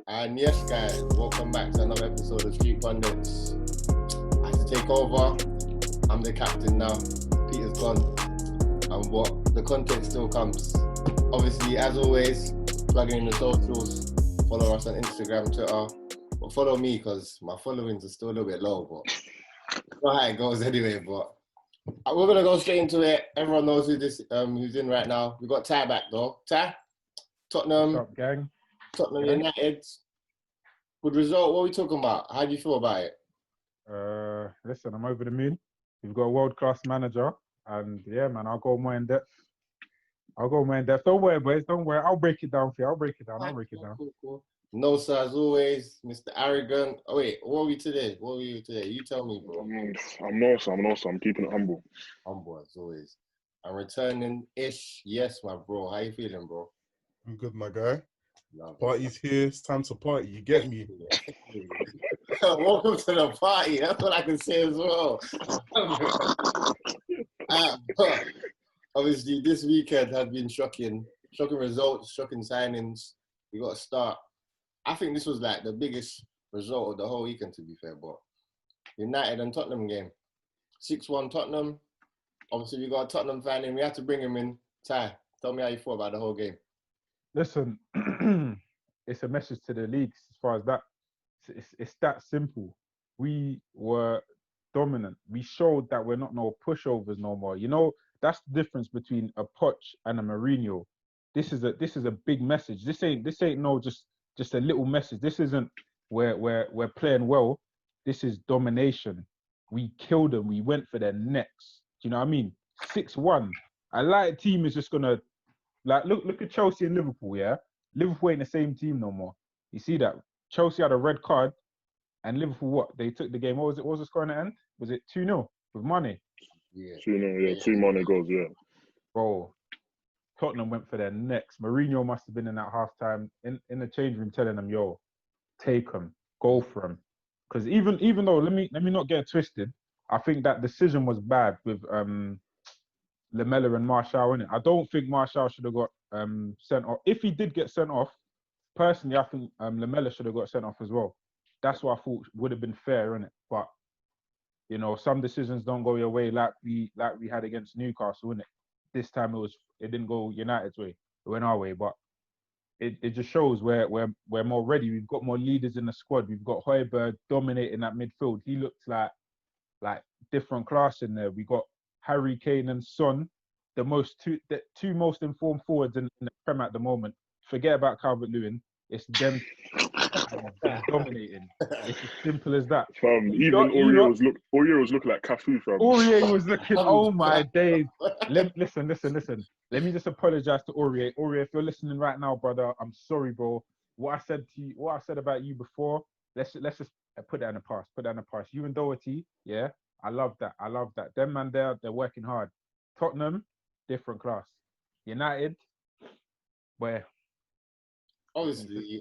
And yes, guys, welcome back to another episode of Street Pundits. I have to take over. I'm the captain now. Peter's gone. And what the content still comes. Obviously, as always, plugging in the socials. Follow us on Instagram, Twitter. But follow me because my followings are still a little bit low. But you know how it goes anyway. But we're gonna go straight into it. Everyone knows who's in right now. We got Ty back though. Ty, Tottenham. What's up, gang? Tottenham United. Good result. What are we talking about? How do you feel about it? Listen, I'm over the moon. We've got a world-class manager, and yeah, man, I'll go more in depth. Don't worry, boys. Don't worry. I'll break it down for you. I'll break it down. Cool. Nosa, as always, Mr. Arrogant. Oh, wait, what are we today? You tell me, bro. I'm Nosa. I'm keeping it humble. Humble, as always. I'm returning Ish. Yes, my bro. How you feeling, bro? I'm good, my guy. Love Party's here. It's time to party. You get me? Welcome to the party. That's what I can say as well. Obviously, this weekend has been shocking. Shocking results, shocking signings. We got to start. I think this was like the biggest result of the whole weekend, to be fair. But United and Tottenham game. 6-1 Tottenham. Obviously, we got a Tottenham fan in. We had to bring him in. Ty, tell me how you thought about the whole game. Listen, it's a message to the league as far as that. It's that simple. We were dominant. We showed that we're not no pushovers no more. You know, that's the difference between a Poch and a Mourinho. This is a big message. This ain't no just a little message. This isn't we're playing well. This is domination. We killed them. We went for their necks. Do you know what I mean? 6-1. A light team is just gonna look at Chelsea and Liverpool. Yeah, Liverpool ain't the same team no more. You see that? Chelsea had a red card, and Liverpool what? They took the game. What was the score in the end? Was it 2-0 with Mane? Yeah. 2-0, yeah. 2 Mane goals, yeah. Bro, Tottenham went for their necks. Mourinho must have been in that halftime in the change room telling them, "Yo, take them, go for them." Because even though let me not get it twisted, I think that decision was bad with Lamella and Martial in it. I don't think Martial should have got sent off. If he did get sent off, personally, I think Lamella should have got sent off as well. That's what I thought would have been fair, innit? But you know, some decisions don't go your way, like we had against Newcastle, innit? This time it didn't go United's way. It went our way, but it just shows we're more ready. We've got more leaders in the squad. We've got Højbjerg dominating that midfield. He looks like different class in there. We got Harry Kane and Son, the two most informed forwards in the Prem at the moment. Forget about Calvert-Lewin. It's them dominating. It's as simple as that. Even Aurier was looking like Cafu, fam. Aurier was looking, oh my days. Listen. Let me just apologize to Aurier. Aurier, if you're listening right now, brother, I'm sorry, bro. What I said about you before, let's just put that in the past. You and Doherty, yeah, I love that. Them man they're working hard. Tottenham, different class. United, where? Obviously.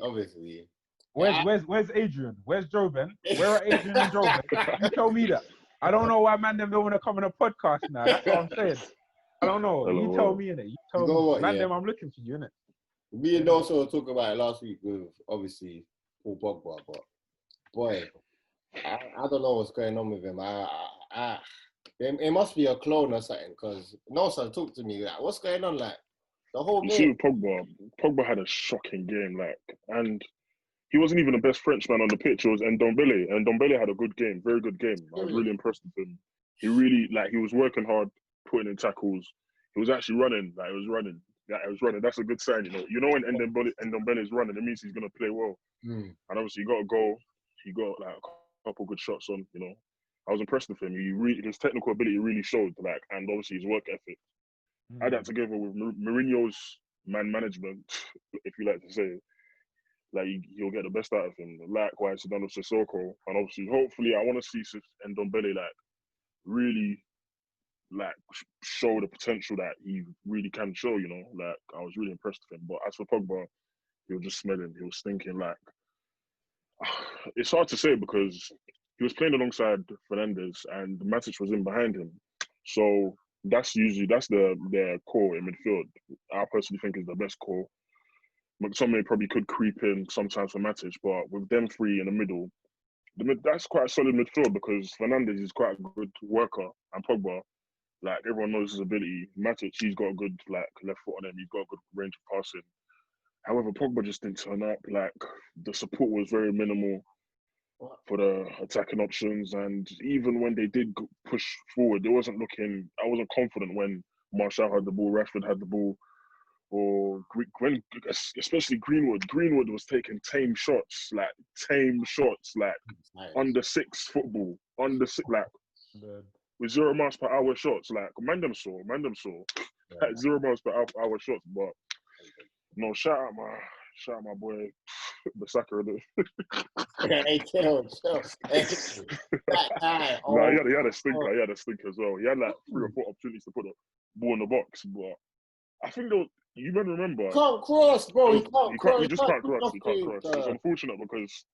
Where's Adrian? Where's Joben? Where are Adrian and Joben? You tell me that. I don't know why man them don't want to come on a podcast now. That's what I'm saying. I don't know. You tell me, innit? You tell me. What, man, them, I'm looking for you, innit? Me and also talked about it last week with obviously Paul Pogba, but boy, I don't know what's going on with him. It must be a clone or something. Because Nosa talked to me like, what's going on? Like the whole game. You see, Pogba had a shocking game, and he wasn't even the best Frenchman on the pitch. It was Ndombele, and Ndombele had a good game, very good game. I was really impressed with him. He really he was working hard, putting in tackles. He was actually running, it was running. That's a good sign, you know. You know when Ndombele is running, it means he's gonna play well. And obviously, he got a goal. He got a couple good shots on. You know, I was impressed with him. His technical ability really showed, and obviously his work ethic. Add that together with Mourinho's man management, if you like to say, he'll get the best out of him. Likewise, he done with Sissoko, and obviously, hopefully, I want to see Ndombele really show the potential that he really can show. You know, I was really impressed with him. But as for Pogba, he was just smelling. He was stinking. It's hard to say because he was playing alongside Fernandes and Matic was in behind him. So that's their core in midfield. I personally think is the best core. McTominay probably could creep in sometimes for Matic, but with them three in the middle, that's quite a solid midfield because Fernandes is quite a good worker and Pogba, like everyone knows his ability. Matic, he's got a good like left foot on him. He's got a good range of passing. However, Pogba just didn't turn up. Like the support was very minimal for the attacking options, and even when they did push forward, it wasn't looking. I wasn't confident when Martial had the ball, Rashford had the ball, or when especially Greenwood. Greenwood was taking tame shots, like under 6 football, under 6, like with 0 miles per hour shots. Like man them saw, like 0 miles per hour shots. But no, shout out my boy, the sucker. Hey, chill. Nah, he had a stinker. He had a stinker as well. He had like 3 or 4 opportunities to put the ball in the box, but I think you better remember. Can't cross, bro. He can't. He just can't cross. He can't cross. It's unfortunate because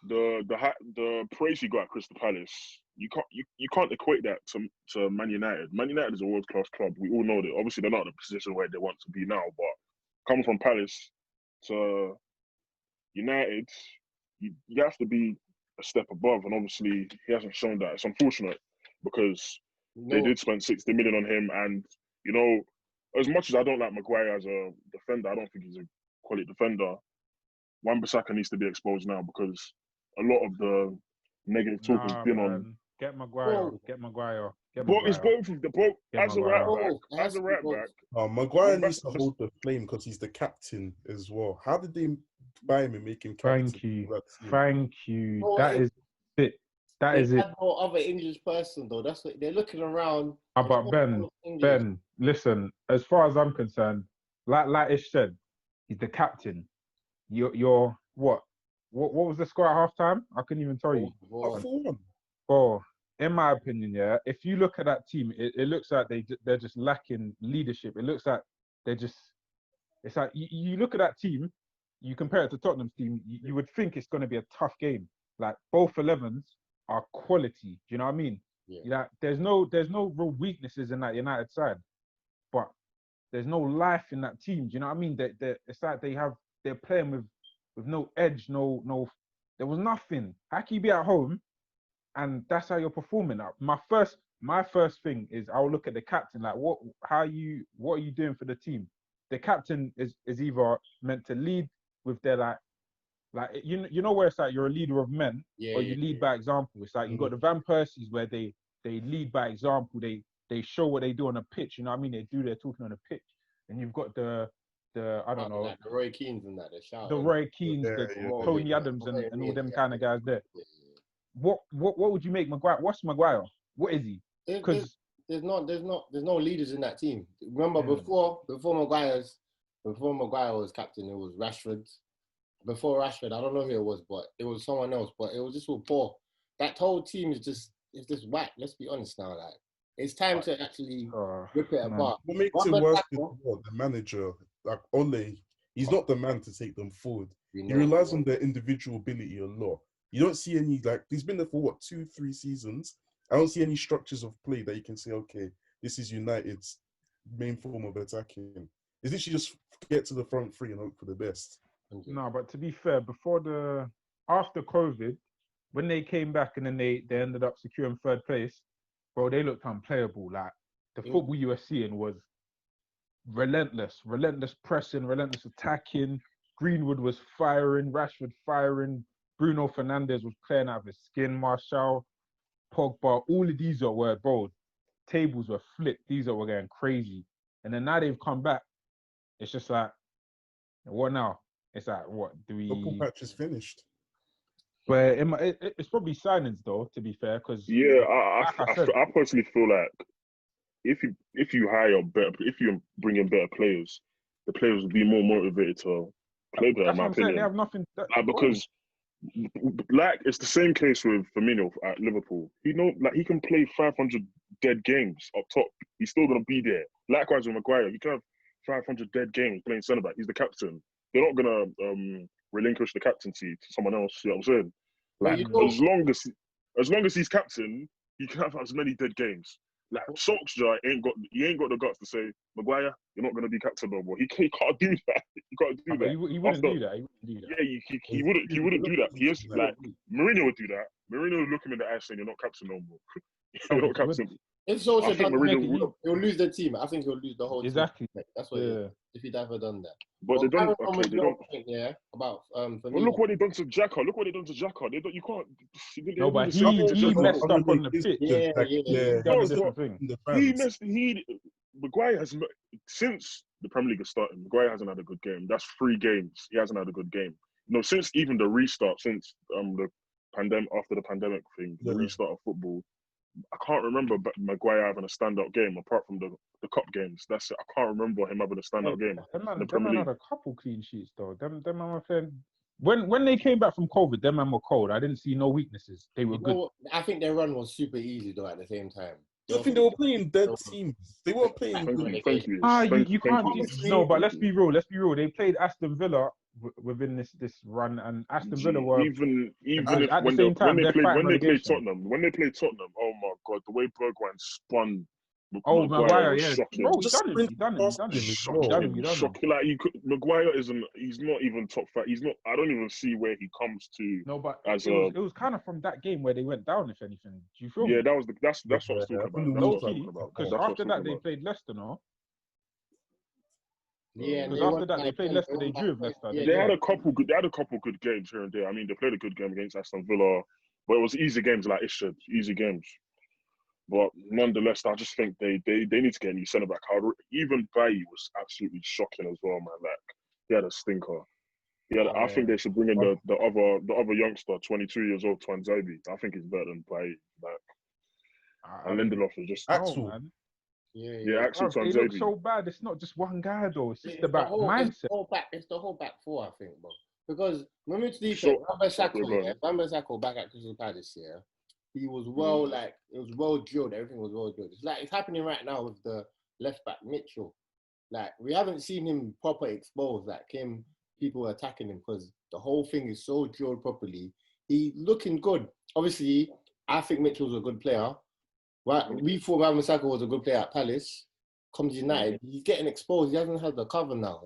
the praise he got at Crystal Palace, you can't equate that to Man United. Man United is a world class club. We all know that. Obviously, they're not in the position where they want to be now, but coming from Palace to United, you have to be a step above, and obviously he hasn't shown that. It's unfortunate because they did spend 60 million on him, and you know, as much as I don't like Maguire as a defender, I don't think he's a quality defender. Wan-Bissaka needs to be exposed now because a lot of the negative talk has been on. Get Maguire. Get Maguire. But it's both of the both as a right back. Maguire needs to hold the flame because he's the captain as well. How did they buy him and make him captain? Thank you. That is it. That is it. No other English person though. That's what they're looking around. But Ben, listen. As far as I'm concerned, like Ish said, he's the captain. You're what? What was the score at halftime? I couldn't even tell you. 4-1. Oh, in my opinion, yeah. If you look at that team, it looks like they're just lacking leadership. It looks like they're just. It's like you look at that team, you compare it to Tottenham's team, you would think it's going to be a tough game. Like both 11s are quality. Do you know what I mean? Yeah. Like, there's no real weaknesses in that United side, but there's no life in that team. Do you know what I mean? It's like they're playing with no edge, no. There was nothing. How can you be at home, and that's how you're performing? My first thing is I'll look at the captain. Like what are you doing for the team? The captain is either meant to lead with their like you know where it's like you're a leader of men, or you lead by example. It's like you got the Van Persies where they lead by example. They show what they do on the pitch. You know what I mean? They do their talking on the pitch. And you've got the I don't know, like the Roy Keanes and that. The Roy Keanes, Tony Adams, and all them kind of guys there. What would you make Maguire? What's Maguire? What is he? Because there's no leaders in that team. Remember before Maguire was captain, it was Rashford. Before Rashford, I don't know who it was, but it was someone else. But it was just all poor. That whole team is just whack. Let's be honest now. Like it's time to actually rip it apart. What makes it worse is the manager, like Ole. He's not the man to take them forward. He relies on their individual ability a lot. You don't see any, like, he's been there for 2-3 seasons. I don't see any structures of play that you can say, okay, this is United's main form of attacking. Is literally just get to the front three and hope for the best. No, but to be fair, after COVID, when they came back and then they ended up securing 3rd place, bro, they looked unplayable. Like the football you were seeing was relentless pressing, relentless attacking. Greenwood was firing, Rashford firing, Bruno Fernandes was playing out of his skin, Martial, Pogba, all of these were, bro, tables were flipped. These were going crazy. And then now they've come back. It's just like, what now? It's like, what do we? Football patch is finished. But it's probably signings though, to be fair, because I personally feel like if you hire better, if you bring in better players, the players will be more motivated to play better. That's what I'm saying. They have nothing. Because it's the same case with Firmino at Liverpool. He can play 500 dead games up top. He's still gonna be there. Likewise with Maguire, you can have 500 dead games playing centre back. He's the captain. They're not gonna relinquish the captaincy to someone else. You know what I'm saying? Like as long as he's captain, he can have as many dead games. Like Solskjaer ain't got the guts to say, Maguire, you're not gonna be captain no more. He can't do that. You got to do But that. he wouldn't do that. He wouldn't do that. Yeah, he wouldn't do that. He is like Mourinho would do that. Mourinho would look him in the eye saying, "You're not captain no more." You're not captain. If Solskjaer I think doesn't Mourinho make it, he'll lose the team. I think he'll lose the whole Exactly. team. That's what it is, if he'd ever done that. But they don't. Okay, they don't. Yeah, about for But me. look what they done to Xhaka. Look what they done to Xhaka. They don't. You can't. No, but he messed up on the pitch. Yeah. That's a different thing. Maguire has since the Premier League has started. Maguire hasn't had a good game. That's 3 games. He hasn't had a good game. No, since even the restart, since the pandemic, after the pandemic thing, the restart of football, I can't remember Maguire having a standout game apart from the cup games. That's it. I can't remember him having a standout game. Them man had a couple clean sheets though. Them man were playing. When they came back from COVID, them man were cold. I didn't see no weaknesses. They were good. I think their run was super easy though. At the same time, I think they were playing dead teams. They weren't playing. Thank you. You can't. No, but let's be real. They played Aston Villa within this run, and Aston Villa were even at the same time when they played Tottenham. Oh my God, the way Bergwijn spun. Oh, Maguire, yeah, shocking. bro, he done him. Shocking. Like Maguire isn't. He's not even top 5. He's not. I don't even see where he comes to. No, but it was kind of from that game where they went down. If anything, do you feel? Yeah, that's what I was talking about. Because after that they played Leicester, no? Yeah, because after that they played Leicester. They drew with Leicester. They had a couple good games here and there. I mean, they played a good game against Aston Villa, but it was easy games, like Ishmael, easy games. But nonetheless, I just think they need to get a new centre back. Even Bailly was absolutely shocking as well, man. Like he had a stinker. I think they should bring in the other youngster, 22 years old, Twanzebe. I think he's better than Bailly. Like, and Lindelof is just Axel. Man. Yeah, Axel Twanzebe. They look so bad. It's not just one guy though. It's just about mindset. It's the whole back 4, I think, bro. Because when we to defense, Wan-Bissaka back at Crystal Palace, he was it was well drilled. Everything was well drilled. It's happening right now with the left back Mitchell. Like we haven't seen him proper exposed. Like people attacking him because the whole thing is so drilled properly. He looking good. Obviously, I think Mitchell's a good player. Right? We thought Wan-Bissaka was a good player at Palace. Comes to United, he's getting exposed. He hasn't had the cover now.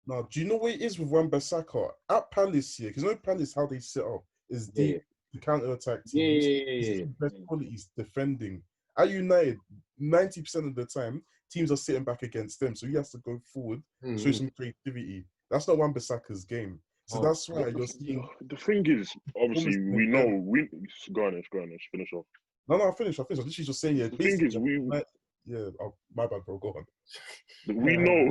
Now, do you know what it is with Wan-Bissaka at Palace here? Because Palace, how they set up is deep. The counter-attack team. Best qualities defending. At United, 90% of the time, teams are sitting back against them. So he has to go forward, show some creativity. That's not Wan-Bissaka's game. So that's why you're seeing... The thing is, obviously, we know... Go on, finish off. No, I'll finish. I'm literally just saying, the thing is, my bad, bro. Go on. We know...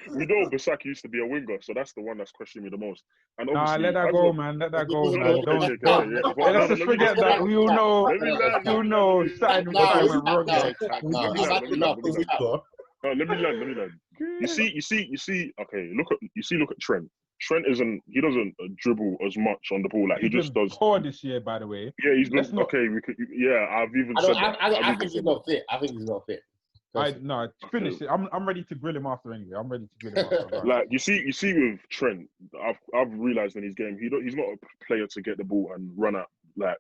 We know Bissaka used to be a winger, so that's the one that's questioning me the most. And let that go, man. Let that go, man. Let's just forget that. We all know. You know, something went wrong. Let me land. You see. Okay, look at Trent. Trent doesn't dribble as much on the ball. Like he just does. Poor this year, by the way. Yeah, he's been okay. I've even said that. I think he's not fit. Finish it. I'm ready to grill him after anyway. I'm ready to grill him after. Like you see with Trent, I've realized in his game he's not a player to get the ball and run at the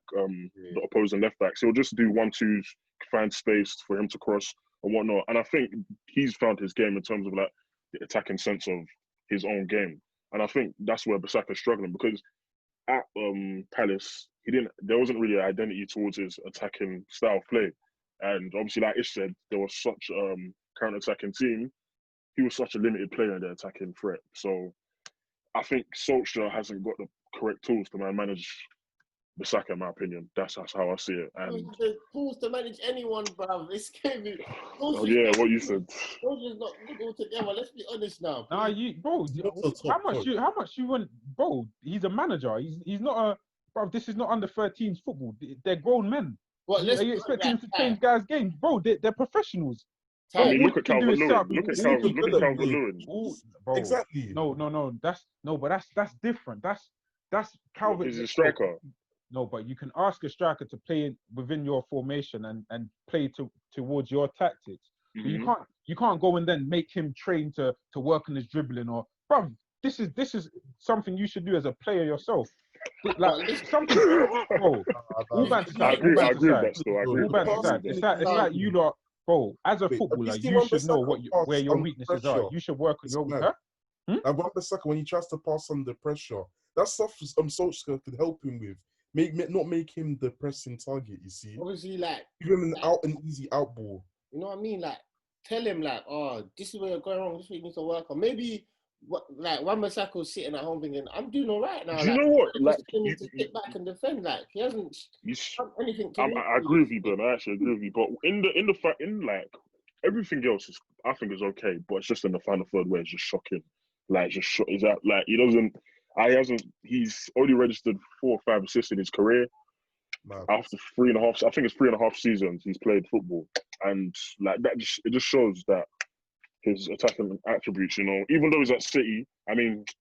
opposing left backs. He'll just do 1-2s, find space for him to cross and whatnot. And I think he's found his game in terms of like the attacking sense of his own game. And I think that's where Bissaka's struggling because at Palace there wasn't really an identity towards his attacking style of play. And obviously, like Ish said, there was such a counter-attacking team. He was such a limited player in the attacking threat. So I think Solskjaer hasn't got the correct tools to manage Bissaka, in my opinion. That's how I see it. And the tools to manage anyone, bruv. It's scary. What you said. Solskjaer's not good altogether. Let's be honest now. Nah, how much you want, bro? He's a manager. He's not a, bro. This is not under 13s football. They're grown men. Are you expecting him to change guys' games? Bro, they're professionals. I mean, look at Calvert-Lewin. Look at Calvert-Lewin. Exactly. No. That's different. That's Calvert. He's a striker. No, but you can ask a striker to play within your formation and play towards your tactics. Mm-hmm. But you can't go and then make him train to work on his dribbling or, bro. This is something you should do as a player yourself. Like something, bro. All bank aside. It's like you lot, bro. As a footballer, you should know where your weaknesses are. You should work on your. Like Wan-Bissaka, when he tries to pass under pressure, that stuff Solskjaer could help him with. Not make him the pressing target, you see. Obviously, like, Give him an easy out ball. you know what I mean? Like, tell him, like, oh, this is where you're going wrong. This is what you need to work on. Maybe, Wan-Bissaka's sitting at home thinking, I'm doing all right now. Do you know what? Like, he needs to sit back and defend. Like, he hasn't done anything. I agree with you, Ben. I actually agree with you. But in like everything else is, I think, is okay. But it's just in the final third where it's just shocking. Like, is that like he's already registered 4 or 5 assists in his career. After 3.5, I think it's 3.5 seasons he's played football, and like that, it just shows that his attacking attributes. You know, even though he's at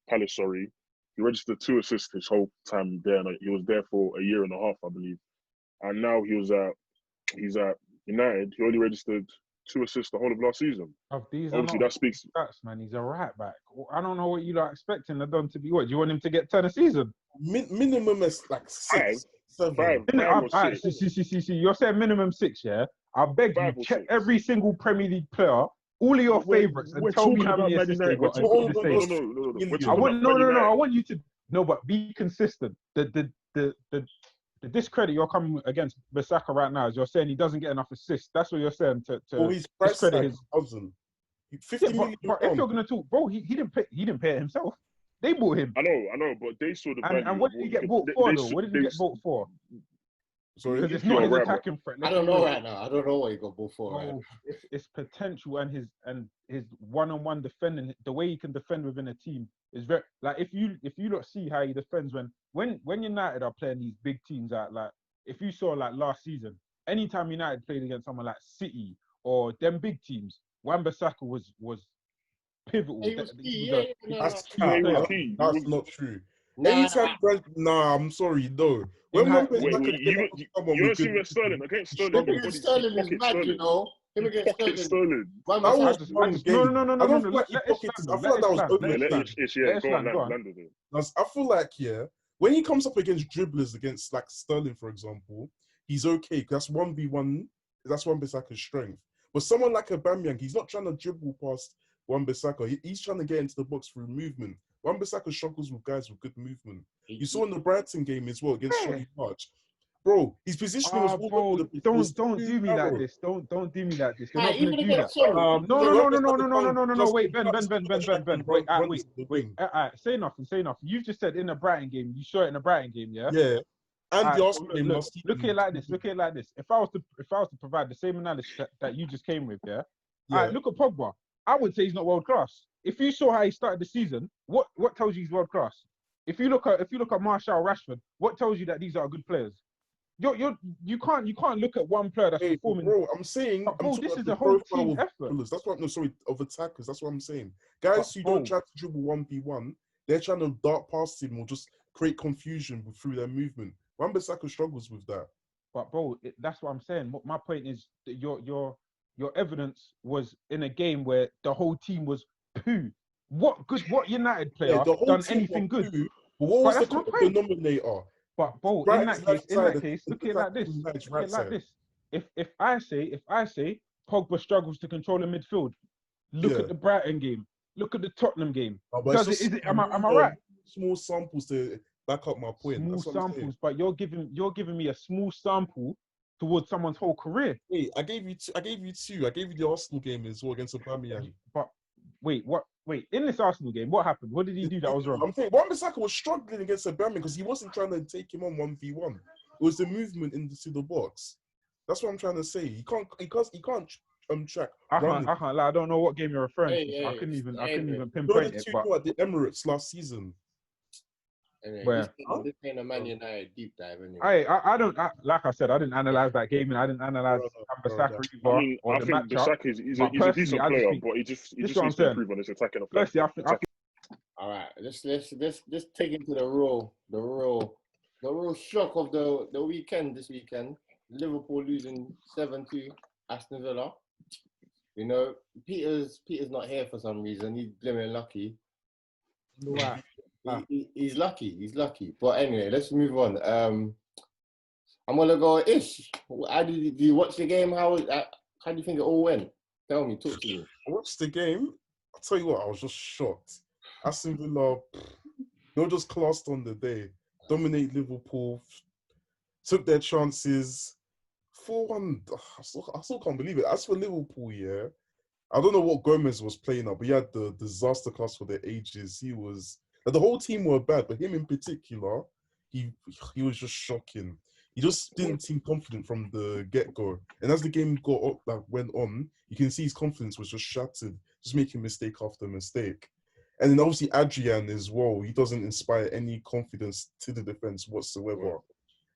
Palace, sorry, he registered 2 assists his whole time there. And he was there for a year and a half, I believe, and now he's at United. He only registered 2 assists the whole of last season. Obviously, that speaks. Stats, man. He's a right back. I don't know what you are expecting Adon to be. What do you want him to get 10 a season? Minimum is like 6, 7. 5 or 6. See. You're saying minimum 6, yeah? I beg you, check every single Premier League player, all of your favourites, and tell me how many assists they got. I want you to but be consistent. The discredit you're coming against Bissaka right now is you're saying he doesn't get enough assists. That's what you're saying to he's discredit his. 50 million but if you're gonna talk, bro, he didn't pay it himself. They bought him. I know, but they saw the value. And what did he get bought for, though? What did he get bought for? Because it's not his attacking threat. I don't know right now. I don't know what he got bought for. Right now. It's potential and his one-on-one defending. The way he can defend within a team is very like if you don't see how he defends when United are playing these big teams out, like if you saw like last season, anytime United played against someone like City or them big teams, Wan-Bissaka was pivotal. That's not true. Anytime, I'm sorry, no. You don't see him against Sterling. Against Sterling, Sterling is mad, you know. Him against Sterling. No. I feel like that was I feel like, when he comes up against dribblers, against like Sterling, for example, he's okay. That's 1v1. That's Wan-Bissaka's strength. But someone like Aubameyang, he's not trying to dribble past Wan-Bissaka. He's trying to get into the box through movement. Wan-Bissaka struggles with guys with good movement. You saw in the Brighton game as well against Solly March. Bro, his positioning was all over the place. Don't do me like this. Don't do me like this. You're not even gonna do that. No. Wait, Ben. Wait. Say nothing. You've just said in the Brighton game. You saw it in the Brighton game, yeah? Yeah. And the Arsenal game. Look at it like this. If I was to provide the same analysis that you just came with, yeah. Alright, look at Pogba. I would say he's not world class. If you saw how he started the season, what tells you he's world class? If you look at Martial, Rashford, what tells you that these are good players? You can't look at one player that's performing. Bro, I'm saying, this is a whole team effort. That's what of attackers. That's what I'm saying. Guys who don't try to dribble 1v1, they're trying to dart past him or just create confusion through their movement. Wan-Bissaka struggles with that. But bro, that's what I'm saying. My point is that your evidence was in a game where the whole team was poo. What United player done anything good? What was the denominator? But bro, in that case, look at it like this. If I say Pogba struggles to control the midfield, look at the Brighton game. Look at the Tottenham game. Am I right? Small samples to back up my point. Small samples, but you're giving me a small sample towards someone's whole career. Wait, I gave you two. I gave you the Arsenal game as well against Aubameyang. But wait, what? Wait, in this Arsenal game, what happened? What did he do that was wrong? I'm saying Wan-Bissaka was struggling against Aubameyang because he wasn't trying to take him on 1v1. It was the movement into the box. That's what I'm trying to say. He can't track. I can't lie. I don't know what game you're referring to. I couldn't even pinpoint it. But at the Emirates last season. Anyway, this ain't a Man United deep dive. Anyway. I don't like I said, I didn't analyze that game and I didn't analyze Wan-Bissaka either. I think Bissaka he's a decent player, but he just needs to improve on his attacking. Firstly, I think. All right, let's take into the real shock of the weekend. This weekend, Liverpool losing 7-2 Aston Villa. You know, Peter's not here for some reason. He's blimmin' lucky. Right. He's lucky. But anyway, let's move on. I'm gonna go Ish. How did you watch the game? How do you think it all went? Tell me, talk to me. I watched the game. I'll tell you what, I was just shocked. Aston Villa, they were just classed on the day. Dominate Liverpool, took their chances. 4-1. I still can't believe it. As for Liverpool, yeah, I don't know what Gomez was playing at, but he had the disaster class for their ages. He was like, the whole team were bad, but him in particular, he was just shocking. He just didn't seem confident from the get-go. And as the game went on, you can see his confidence was just shattered, just making mistake after mistake. And then obviously Adrian as well, he doesn't inspire any confidence to the defense whatsoever.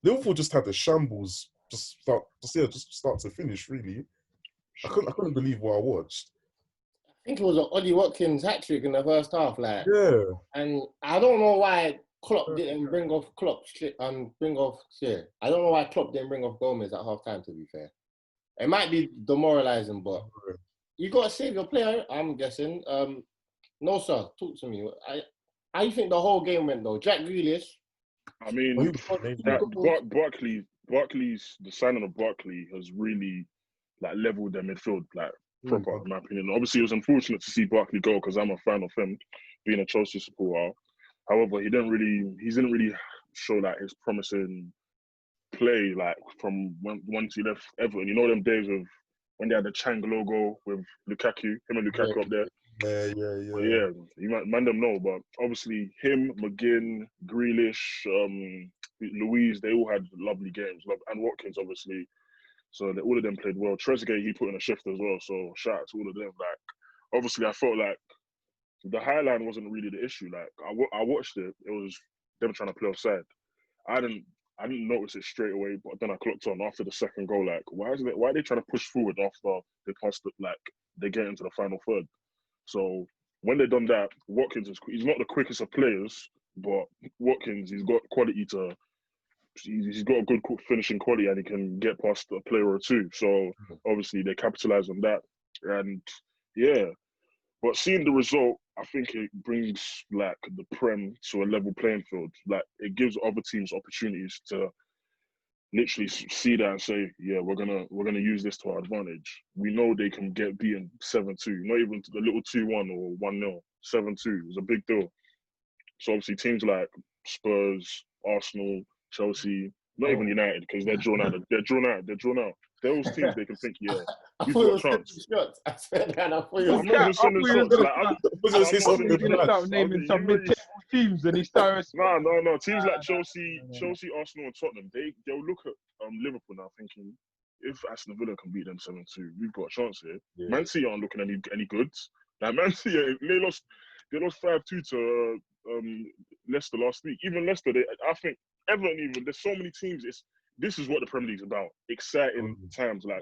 Liverpool just had the shambles, just start to finish, really. I couldn't believe what I watched. I think it was an Ollie Watkins hat-trick in the first half, like. Yeah. And I don't know why Klopp didn't bring off I don't know why Klopp didn't bring off Gomez at half-time, to be fair. It might be demoralising, but you got to save your player, I'm guessing. Nosa, talk to me. How you think the whole game went, though? Jack Grealish. I mean, Barkley's the signing of Barkley has really like leveled their midfield, like proper, in my opinion. Obviously, it was unfortunate to see Barkley go because I'm a fan of him, being a Chelsea supporter. However, he didn't really show like his promising play like from once he left Everton. You know them days of when they had the Chang logo with Lukaku, him and Lukaku up there. Yeah. You might them know, but obviously him, McGinn, Grealish, Louise, they all had lovely games, and Watkins obviously. So all of them played well. Trezeguet, he put in a shift as well. So shout out to all of them. Like, obviously, I felt like the high line wasn't really the issue. Like, I watched it. It was them trying to play offside. I didn't notice it straight away, but then I clocked on after the second goal. Like, why are they trying to push forward after they passed it? Like, they get into the final third. So when they done that, Watkins he's not the quickest of players, but Watkins, he's got quality to. He's got a good finishing quality and he can get past a player or two. So obviously they capitalize on that. And yeah, but seeing the result, I think it brings like the Prem to a level playing field. Like it gives other teams opportunities to literally see that and say, yeah, we're gonna use this to our advantage. We know they can get beaten 7-2, not even the little 2-1 or 1-0. 7-2 is a big deal. So obviously teams like Spurs, Arsenal, Chelsea, not even United because they're drawn out. They're drawn out. Those teams they can think, yeah, we've got a chance. I swear, man, I'm not even sending shots. Start naming some mid-table teams and he starts. No. Teams like Chelsea, Arsenal, and Tottenham, they'll look at Liverpool now thinking, if Aston Villa can beat them 7-2, we've got a chance here. Yeah. Man City aren't looking any good. Like Man City, they lost 5-2 to Leicester last week. Even Leicester, I think Everton. Even there's so many teams. This is what the Premier League's about. Exciting times, like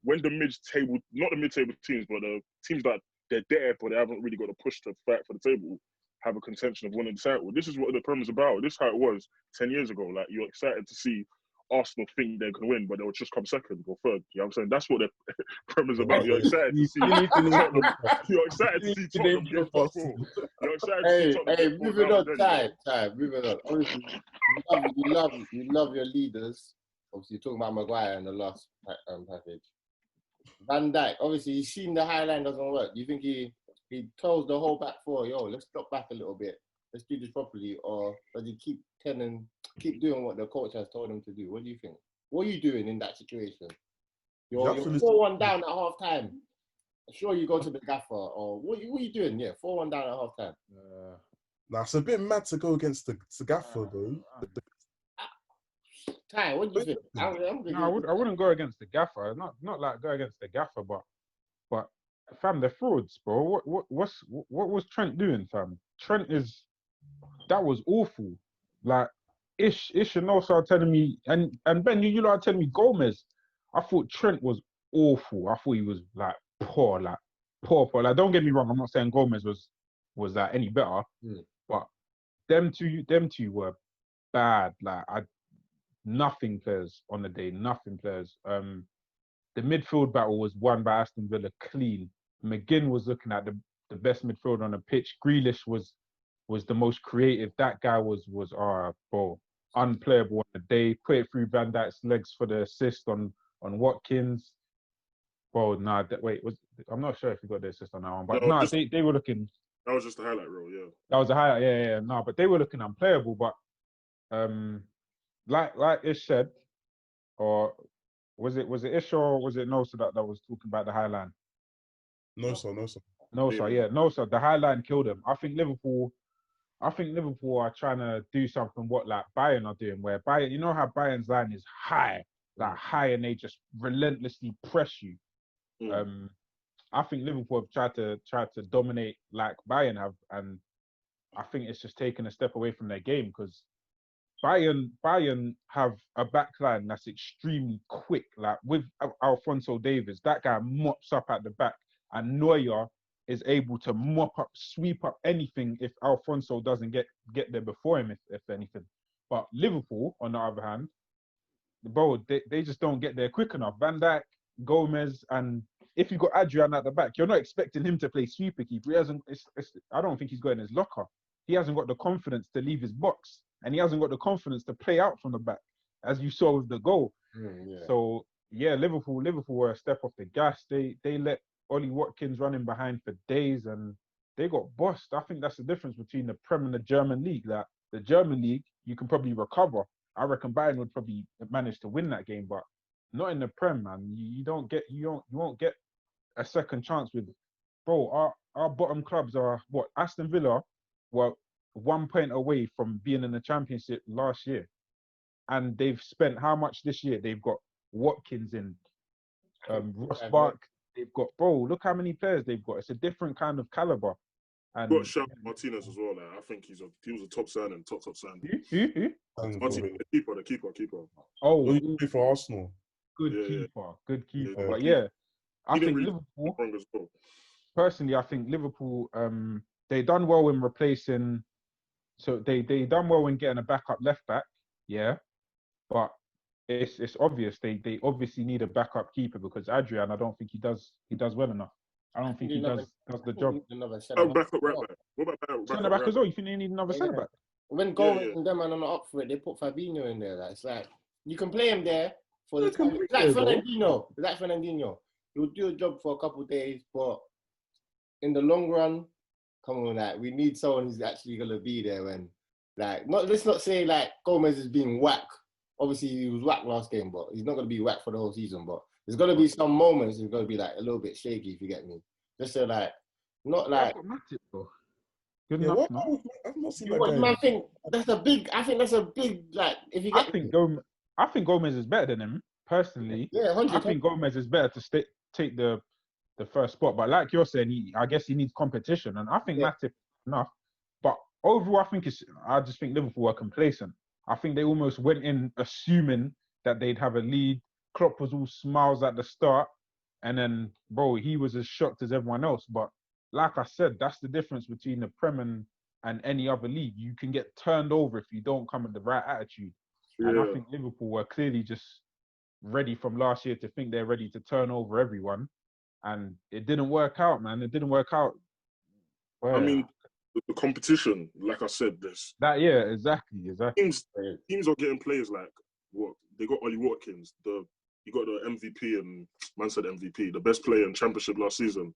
when the mid-table, not the mid-table teams, but the teams that they're there, but they haven't really got to push to fight for the table, have a contention of winning the title. This is what the Premier's about. This is how it was 10 years ago. Like you're excited to see Arsenal think they can win, but they'll just come second or third. You know what I'm saying? That's what the Premier's about. You're excited to see Tottenham. You're excited to see Tottenham get top four. You're excited to see Tottenham get moving on. Time. Moving on. Obviously, you love your leaders. Obviously, you're talking about Maguire in the last package. Van Dijk, obviously, he's seen the high line doesn't work. Do you think he tells the whole back four, yo, let's drop back a little bit. Let's do this properly, or does he keep doing what the coach has told him to do? What do you think? What are you doing in that situation? You're 4-1 down at half time. Sure, you go to the gaffer, or what are you doing? Yeah, 4-1 down at half time. Nah, it's a bit mad to go against the gaffer though. Ty, what do you think? I wouldn't go against the gaffer. Not like go against the gaffer, but fam, they're frauds, bro. What was Trent doing, fam? That was awful. Like Ish and Nosa are telling me, and Ben, you lot are telling me Gomez. I thought Trent was awful. I thought he was like poor. Like don't get me wrong. I'm not saying Gomez was that any better, but them two were bad. Like nothing players on the day. Nothing players. The midfield battle was won by Aston Villa clean. McGinn was looking at the best midfielder on the pitch. Grealish was the most creative. That guy was unplayable on the day. Put it through Van Dijk's legs for the assist on Watkins. I'm not sure if he got the assist on that one, but they were looking That was just a highlight reel, yeah. That was a highlight, yeah. No, but they were looking unplayable. But like Ish said, or was it Ish or was it Nosa that was talking about the high line? Nosa. Nosa. The high line killed him. I think Liverpool are trying to do something what like Bayern are doing, where Bayern, you know how Bayern's line is high, like high, and they just relentlessly press you. I think Liverpool have tried to dominate like Bayern have, and I think it's just taken a step away from their game because Bayern have a backline that's extremely quick. Like with Alphonso Davies, that guy mops up at the back, and Neuer is able to sweep up anything if Alphonso doesn't get there before him, if anything. But Liverpool, on the other hand, bro, they just don't get there quick enough. Van Dijk, Gomez, and if you got Adrian at the back, you're not expecting him to play sweeper keeper. He hasn't. I don't think he's got in his locker. He hasn't got the confidence to leave his box, and he hasn't got the confidence to play out from the back, as you saw with the goal. So yeah, Liverpool were a step off the gas. They let Ollie Watkins running behind for days, and they got bossed. I think that's the difference between the Prem and the German league. That the German league, you can probably recover. I reckon Bayern would probably manage to win that game, but not in the Prem, man. You won't get a second chance with, bro. Our bottom clubs are what? Aston Villa were 1 point away from being in the Championship last year, and they've spent how much this year? They've got Watkins in, Ross Bark. They've got, bro. Look how many players they've got. It's a different kind of caliber. And got Xavi Martinez as well. Like, I think he was a top signing, top signing. Who? Martinez, the keeper. Oh, he played for Arsenal. Good keeper. Yeah. But yeah, I think really Liverpool. as well. Personally, I think Liverpool. They done well in replacing. So they done well in getting a backup left back. Yeah, but it's obvious they obviously need a backup keeper because Adrian, I don't think he does well enough. I don't think he does the job. Backup right back. What about centre back as well? You think they need another centre back? When Gomez and them are not up for it, they put Fabinho in there. That's like you can play him there for the time. It's like Fernandinho. He'll do a job for a couple of days, but in the long run, come on, like we need someone who's actually gonna be there when, like, let's not say like Gomez is being whack. Obviously, he was whack last game, but he's not gonna be whack for the whole season. But there's gonna be some moments he's gonna be like a little bit shaky, if you get me. Just so like, not like. Good enough, no? I've not seen that guy. I think that's a big like. If you get, I think Gomez is better than him personally. Yeah, 100%. I think Gomez is better to take the first spot. But like you're saying, I guess he needs competition, and I think Matip enough. But overall, I just think Liverpool were complacent. I think they almost went in assuming that they'd have a lead. Klopp was all smiles at the start, and then, bro, he was as shocked as everyone else. But like I said, that's the difference between the Prem and any other league. You can get turned over if you don't come with the right attitude. Yeah. And I think Liverpool were clearly just ready from last year to think they're ready to turn over everyone. And it didn't work out, man. It didn't work out. Well, I mean, the competition, like I said, exactly. Teams are getting players like what they got. Ollie Watkins, you got the MVP, and man said MVP, the best player in Championship last season.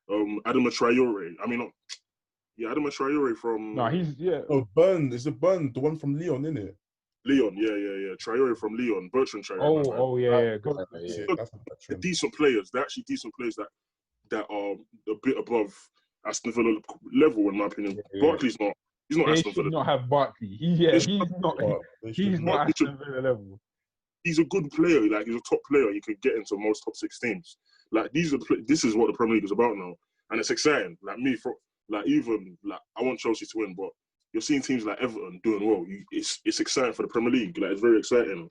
Adama Traore. Adama Traore from. No, he's Burn. Is it Burn? The one from Lyon, isn't it? Lyon, yeah. Traore from Lyon, Bertrand Traore. They're decent players. They're actually decent players that are a bit above Aston Villa level, in my opinion. Yeah. Barkley's not. He's not Aston Villa. They should not have Barkley. He's not Aston Villa level. He's a good player. Like, he's a top player. You could get into most top 6 teams. Like, this is what the Premier League is about now, and it's exciting. Like I want Chelsea to win, but you're seeing teams like Everton doing well. It's exciting for the Premier League. Like, it's very exciting.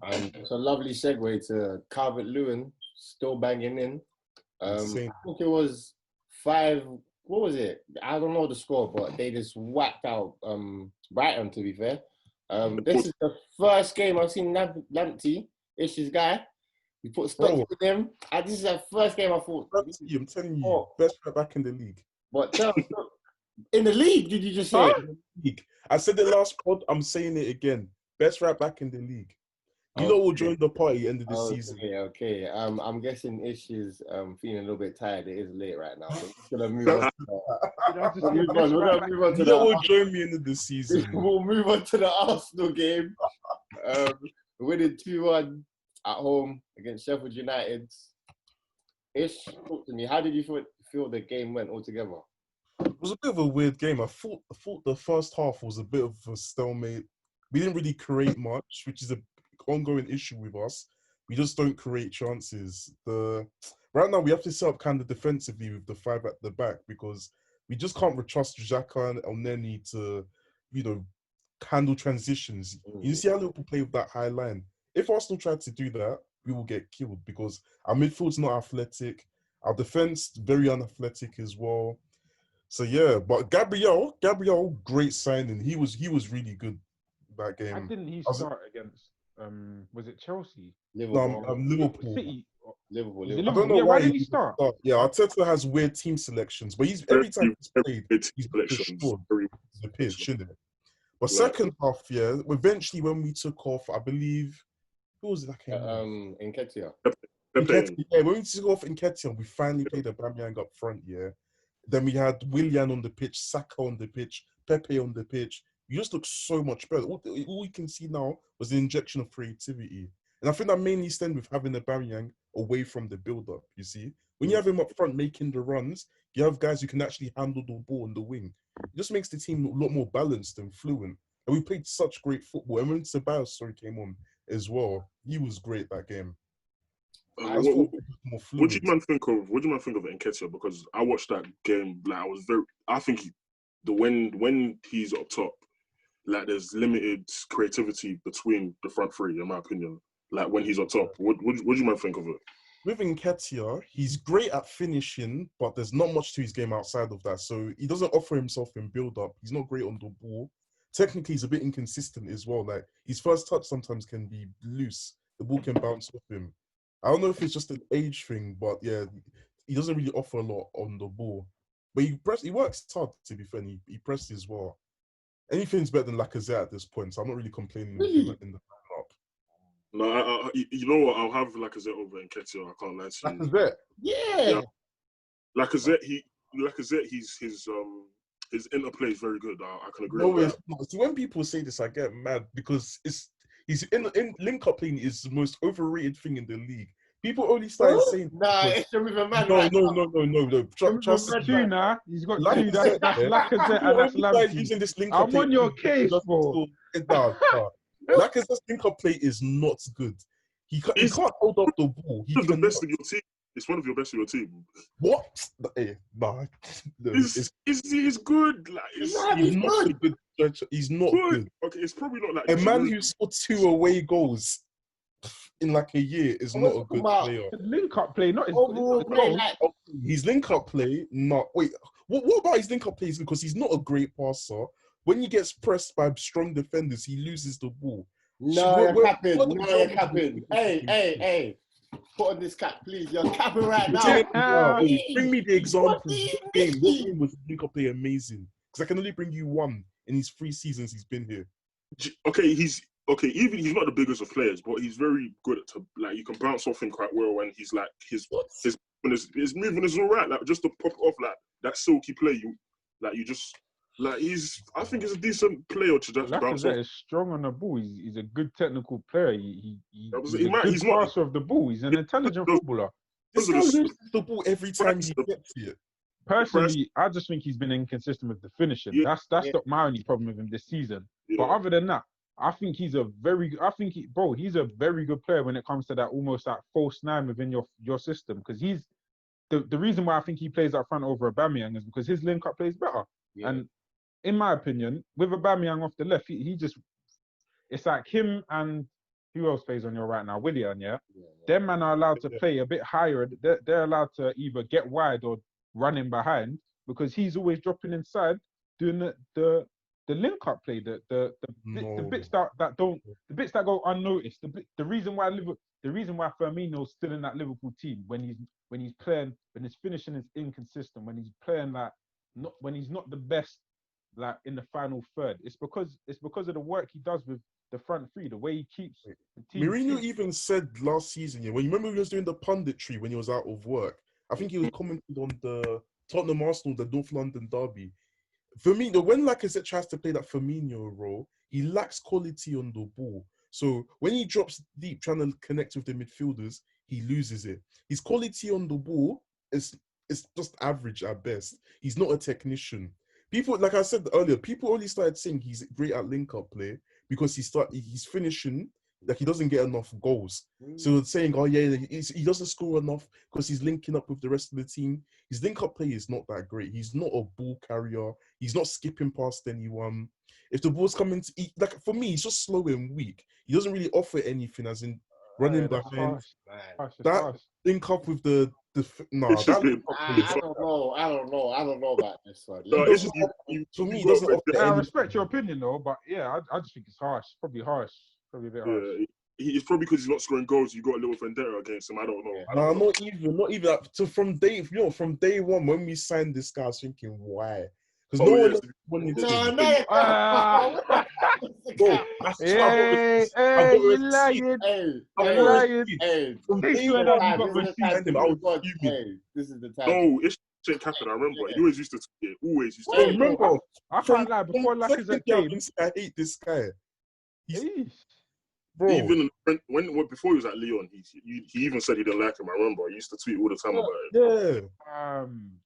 And it's a lovely segue to Calvert-Lewin still banging in. I think it was 5. What was it? I don't know the score, but they just whacked out Brighton, to be fair. This is the first game I've seen Lamptey, Ish's guy. We put stocks with him. And this is the first game I thought. I'm telling you, best right back in the league. But in the league, did you just say? I said it last pod. I'm saying it again. Best right back in the league. You lot will join the party end of the Okay, season. okay. I'm guessing Ish is feeling a little bit tired. It is late right now. So we're gonna move on. We're gonna move on to You lot will join me end of the season. We'll move on to the Arsenal game. Winning 2-1 at home against Sheffield United. Ish, talk to me. How did you feel the game went altogether? It was a bit of a weird game. I thought the first half was a bit of a stalemate. We didn't really create much, which is an ongoing issue with us. We just don't create chances. Right now we have to set up kind of defensively with the 5 at the back because we just can't trust Xhaka and Elneny to, handle transitions. You see how Liverpool play with that high line. If Arsenal tried to do that, we will get killed because our midfield's not athletic. Our defense very unathletic as well. So yeah, but Gabriel, great signing. He was really good that game. Why didn't he start against? Was it Chelsea? Liverpool. No, Liverpool. City. Liverpool. I don't know why didn't he start? Yeah, Arteta has weird team selections, but every time he's played, he's destroyed the pitch, shouldn't it? But second half, eventually when we took off, I believe, who was it that came on? Nketiah. When we took off Nketiah, we finally played Aubameyang up front, Then we had Willian on the pitch, Saka on the pitch, Pepe on the pitch. You just look so much better. All you can see now was the injection of creativity. And I think that mainly stemmed with having Aubameyang away from the build-up, you see. When you have him up front making the runs, you have guys who can actually handle the ball on the wing. It just makes the team a lot more balanced and fluent. And we played such great football. And when Ceballos came on as well, he was great that game. What do you man think of Nketiah? Because I watched that game. Like I think when he's up top, like there's limited creativity between the front three, in my opinion. Like when he's up top, what do you man think of it? With Nketiah, he's great at finishing, but there's not much to his game outside of that. So he doesn't offer himself in build-up. He's not great on the ball. Technically, he's a bit inconsistent as well. Like his first touch sometimes can be loose. The ball can bounce off him. I don't know if it's just an age thing, but yeah, he doesn't really offer a lot on the ball. But he works hard, to be fair, and he presses well. Anything's better than Lacazette at this point, so I'm not really complaining with him in the lineup. No, you know what? I'll have Lacazette over Nketiah. I can't lie to you. Lacazette? Yeah. Lacazette, his interplay is very good. I can agree with that. No, see, when people say this, I get mad because he's in link-up playing is the most overrated thing in the league. People only started saying it's with a man. No. Trust me. Two now. He's got two. That's Lacazette and that's Lamptey. Using this link-up I'm on your case, bro. Lacazette's link-up play is not good. He can't hold up the ball. He's the best of your team. It's one of your best of your team. What? Hey, nah. He's good. Like, he's not good. He's not good. Okay, it's probably not like a man who scored 2 away goals in like a year is not a good player. Link-up play, not his overall play. His link-up play, not. Wait, what about his link-up play? Because he's not a great passer. When he gets pressed by strong defenders, he loses the ball. No, you're capping. Hey. Put on this cap, please. You're capping right now. Bring me the example. What game was link-up play amazing? Because I can only bring you one in his 3 seasons he's been here. Okay, he's not the biggest of players, but he's very good at you can bounce off him quite well, and he's like his movement is all right. Like just to pop off like that silky play, I think he's a decent player to just bounce off. Is strong on the ball. He's a good technical player. He's a good passer of the ball. He's an intelligent footballer. This guy loses the ball every time he gets it. Personally, I just think he's been inconsistent with the finishing. Yeah. That's not my only problem with him this season. Yeah. But other than that, I think he's a very good player when it comes to that almost that false 9 within your system. Because he's the reason why I think he plays up front over Aubameyang is because his link-up play is better. Yeah. And in my opinion, with Aubameyang off the left, he just it's like him and who else plays on your right now? Willian, yeah? Them man are allowed to play a bit higher. They're allowed to either get wide or run in behind because he's always dropping inside, doing the link-up play, the bits that go unnoticed. The reason why Firmino's still in that Liverpool team when he's playing, when his finishing is inconsistent, when he's playing when he's not the best, like in the final third, it's because of the work he does with the front three, the way he keeps the team. Mourinho even said last season, when you remember he was doing the punditry when he was out of work. I think he was commenting on the Tottenham Arsenal, the North London derby. Firmino, when Lacazette tries to play that Firmino role, he lacks quality on the ball. So when he drops deep trying to connect with the midfielders, he loses it. His quality on the ball is just average at best. He's not a technician. People, like I said earlier, people only started saying he's great at link-up play because he's finishing, like he doesn't get enough goals. So saying, oh yeah, he doesn't score enough because he's linking up with the rest of the team. His link-up play is not that great. He's not a ball carrier. He's not skipping past anyone. If the ball's coming to eat, like for me, he's just slow and weak. He doesn't really offer anything, as in running behind. That link up with the I don't know about this one. For me, he doesn't offer I respect your opinion though, but yeah, I just think it's harsh. Probably harsh. Probably a bit harsh. It's probably because he's not scoring goals. You got a little vendetta against him. I don't know. No, not even. So from day one, when we signed this guy, I was thinking, why? Because no one wanted to. Bro, hey, you lying. This is the time. No, it's Captain. I remember. He always used to tweet it. Always used to. I remember. I can't lie. Before Lacazette came, I hate this guy. Bro. Even before he was at Lyon, he even said he didn't like him. I remember. He used to tweet all the time about it.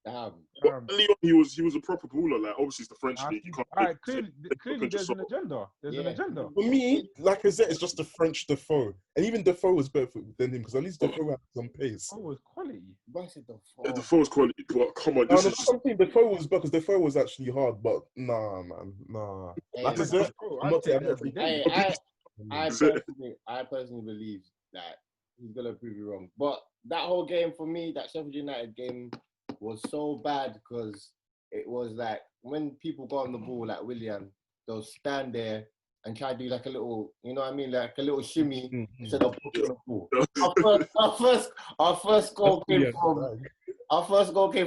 Yeah. But Lyon, he was a proper baller. Like obviously, it's the French league. You can't. Clearly, there's an agenda. There's an agenda. For me, Lacazette is just a French Defoe, and even Defoe was better than him because at least Defoe had some pace. Defoe was quality. Defoe was quality, but come on, this is something. Defoe was better because Defoe was actually hard, but nah, man, nah. Lacazette, I'm not every day. I personally believe that he's gonna prove you wrong. But that whole game for me, that Sheffield United game, was so bad because it was like when people got on the ball, like Willian, they'll stand there and try to do like a little, you know what I mean, like a little shimmy instead of pushing the ball. Our first goal came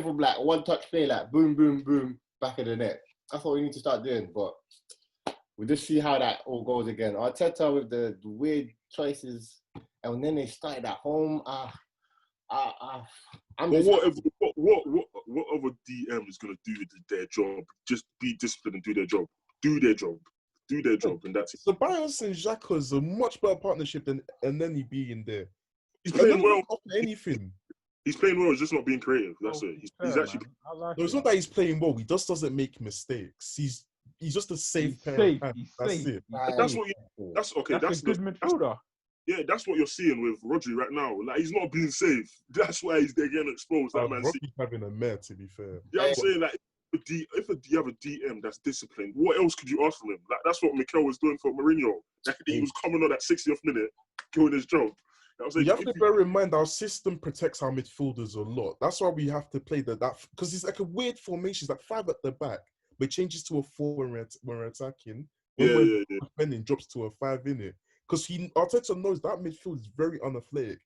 from like one touch play, like boom, boom, boom, back of the net. That's what we need to start doing, but we'll just see how that all goes again. Arteta with the weird choices, and then they started at home. What other DM is gonna do their job? Just be disciplined and do their job. Do their job, and that's it. So Bios and Xhaka is a much better partnership than Elneny being there. He's playing well. Anything. He's playing well. He's just not being creative. That's it. He's actually. No, it's not that he's playing well. He just doesn't make mistakes. He's just a safe pair. That's it. That's what. That's okay. That's a good midfielder. Yeah, that's what you're seeing with Rodri right now. Like he's not being safe. That's why they're getting exposed. That man. Rodri's having a mare, to be fair. Yeah, I'm saying like if you have a DM that's disciplined, what else could you ask from him? Like that's what Mikel was doing for Mourinho. Like, he was coming on that 60th minute, doing his job. You have to bear in mind our system protects our midfielders a lot. That's why we have to play that because it's like a weird formation. It's like 5 at the back, but it changes to a 4 when we're attacking. When we're defending, drops to a 5 in it. Because Arteta knows that midfield is very unathletic.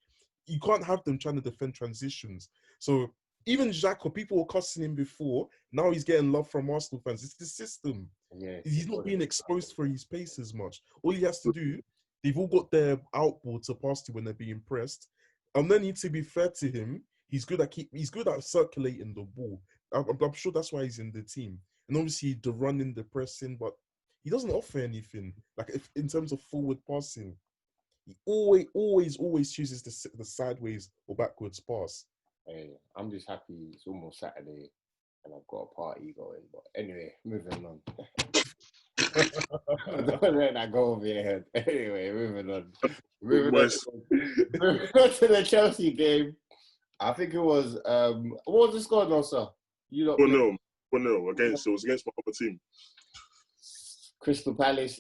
You can't have them trying to defend transitions. So even Xhaka, people were cussing him before. Now he's getting love from Arsenal fans. It's the system. Yeah, he's not being exposed for his pace as much. All he has to do, they've all got their outboard to pass to when they're being pressed. And then to be fair to him, he's good at circulating the ball. I'm sure that's why he's in the team. And obviously the running, the pressing, but he doesn't offer anything. Like in terms of forward passing, he always chooses the sideways or backwards pass. Hey, I'm just happy it's almost Saturday and I've got a party going. But anyway, moving on. Don't let that go over your head. Anyway, moving on. Moving on to the Chelsea game. I think it was what was the score, Nosa? 1-0 against my other team. Crystal Palace.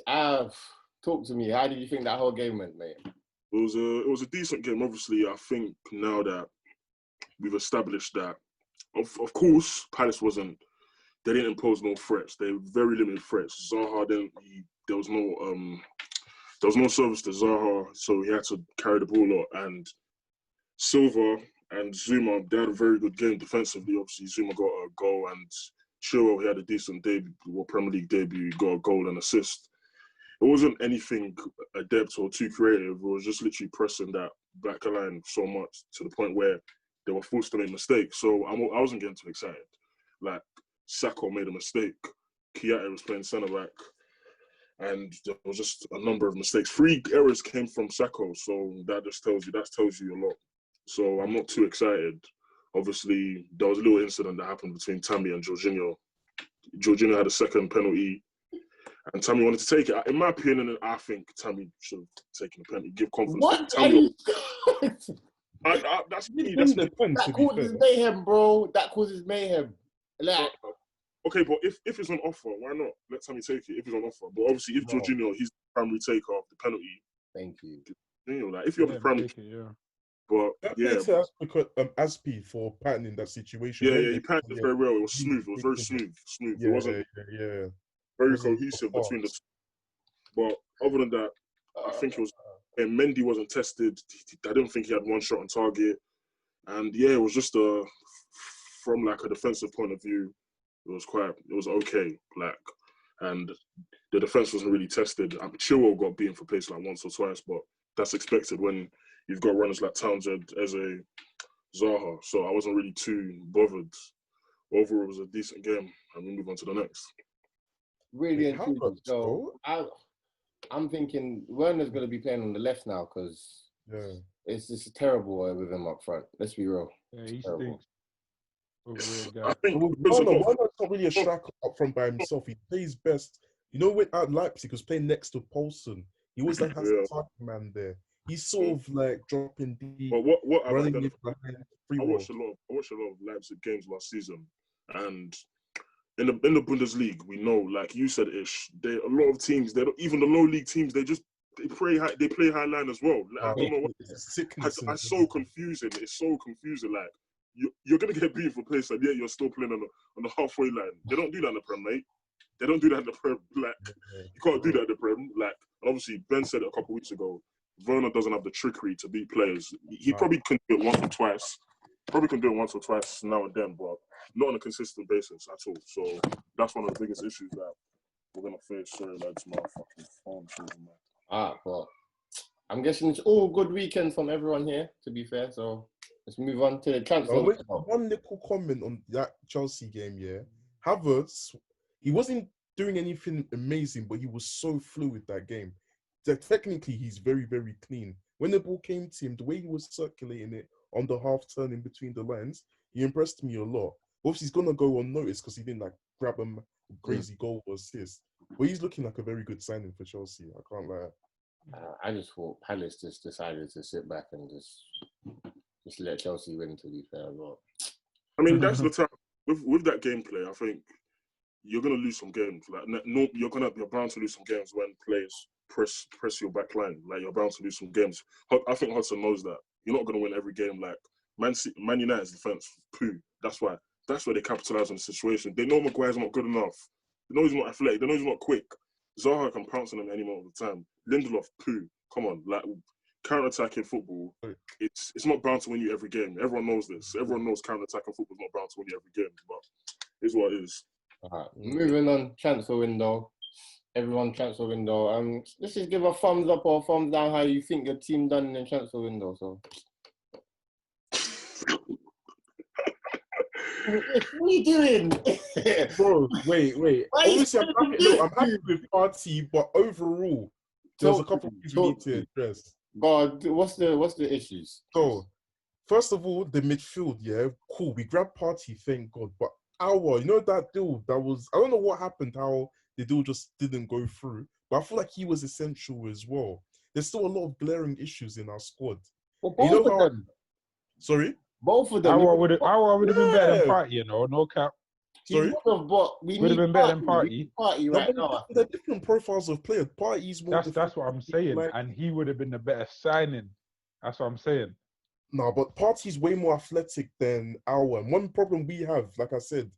Talk to me. How did you think that whole game went, mate? It was a decent game. Obviously, I think now that we've established that, of course, Palace they didn't impose no threats. They were very limited threats. Zaha there was no service to Zaha, so he had to carry the ball out. And Silva and Zuma, they had a very good game defensively. Obviously, Zuma got a goal and Chilwell, he had a decent debut, Premier League debut, got a goal and assist. it wasn't anything adept or too creative. It was just literally pressing that back line so much to the point where they were forced to make mistakes. So I wasn't getting too excited. Like, Sacco made a mistake. Kiata was playing centre back. And there was just a number of mistakes. 3 errors came from Sacco, so that tells you a lot. So I'm not too excited. Obviously, there was a little incident that happened between Tammy and Jorginho. Jorginho had a second penalty, and Tammy wanted to take it. In my opinion, I think Tammy should have taken the penalty, give confidence. What? Tammy, that's me. That causes mayhem, bro. That causes mayhem. Like, okay, but if it's on offer, why not? Let Tammy take it if it's on offer. But obviously, if Jorginho, he's the primary taker of the penalty. Thank you. You know, like, if you're the primary, but because Aspi for patterning that situation. Yeah, he patterned it very well. It was smooth. It was very smooth. It wasn't very cohesive between the two. But other than that, I think it was. And Mendy wasn't tested. I didn't think he had one shot on target. And it was just from like a defensive point of view, it was okay. Like, and the defense wasn't really tested. Chilwell got beaten for pace like once or twice, but that's expected when you've got runners like Townsend, Eze, Zaha. So I wasn't really too bothered. Overall, it was a decent game, and we move on to the next. Really intriguing. So I'm thinking Werner's going to be playing on the left now because it's just terrible with him up front. Let's be real. Yeah, he stinks. I think Werner's not really a striker up front by himself. He plays best. You know, when at Leipzig, he was playing next to Paulsen. He was like has a target man there. He's sort of like dropping deep. But what I watched a lot of Leipzig games last season, and in the Bundesliga, we know, like you said, Ish, a lot of teams, even the low league teams, they play high line as well. Like, I don't know what. It's so confusing. It's so confusing. Like, you're gonna get beaten for pace, and yet you're still playing on the halfway line. They don't do that in the Prem, mate. They don't do that in the Prem. Like, you can't do that in the Prem. Like, obviously, Ben said it a couple of weeks ago. Werner doesn't have the trickery to beat players. He probably can do it once or twice. Now and then, but not on a consistent basis at all. So that's one of the biggest issues that we're gonna face. Sorry, lads, my fucking phone. Well, I'm guessing it's all good weekends from everyone here. To be fair, so let's move on to the transfer. One little comment on that Chelsea game. Yeah, Havertz, he wasn't doing anything amazing, but he was so fluid that game. That technically, he's very, very clean. When the ball came to him, the way he was circulating it on the half turn in between the lines, he impressed me a lot. Obviously, he's gonna go unnoticed because he didn't like grab a crazy goal or assist. But he's looking like a very good signing for Chelsea. I can't lie. I just thought Palace just decided to sit back and just let Chelsea win. To be fair, but I mean, that's the time with that gameplay. I think you're gonna lose some games. Like, no, you're bound to lose some games when players press your back line. Like, you're bound to lose some games. I think Hudson knows that. You're not gonna win every game. Like, Man United's defense, poo. That's why they capitalize on the situation. They know Maguire's not good enough. They know he's not athletic. They know he's not quick. Zaha can pounce on him any moment of the time. Lindelof, poo. Come on, like, counter-attacking football, it's not bound to win you every game. Everyone knows this. Everyone knows counter-attacking football is not bound to win you every game, but it's what it is. All right, moving on, transfer window. Everyone, transfer window. Let's just give a thumbs up or a thumbs down how you think your team done in the transfer window. So, what are you doing? Bro, wait. Obviously, I'm happy with Partey, but overall, there's a couple of things we need to address. God, what's the issues? So, first of all, the midfield, cool. We grabbed Partey, thank God. But that deal that was, I don't know what happened, how the deal just didn't go through. But I feel like he was essential as well. There's still a lot of glaring issues in our squad. Well, both of them. Sorry? Both of them. I would have been better than Partey, no cap. Sorry? Would have been better than Partey. Partey right now. They're different profiles of players. Partey's more. That's what I'm saying, and he would have been the better signing. That's what I'm saying. No, but Partey's way more athletic than our. And one problem we have, like I said,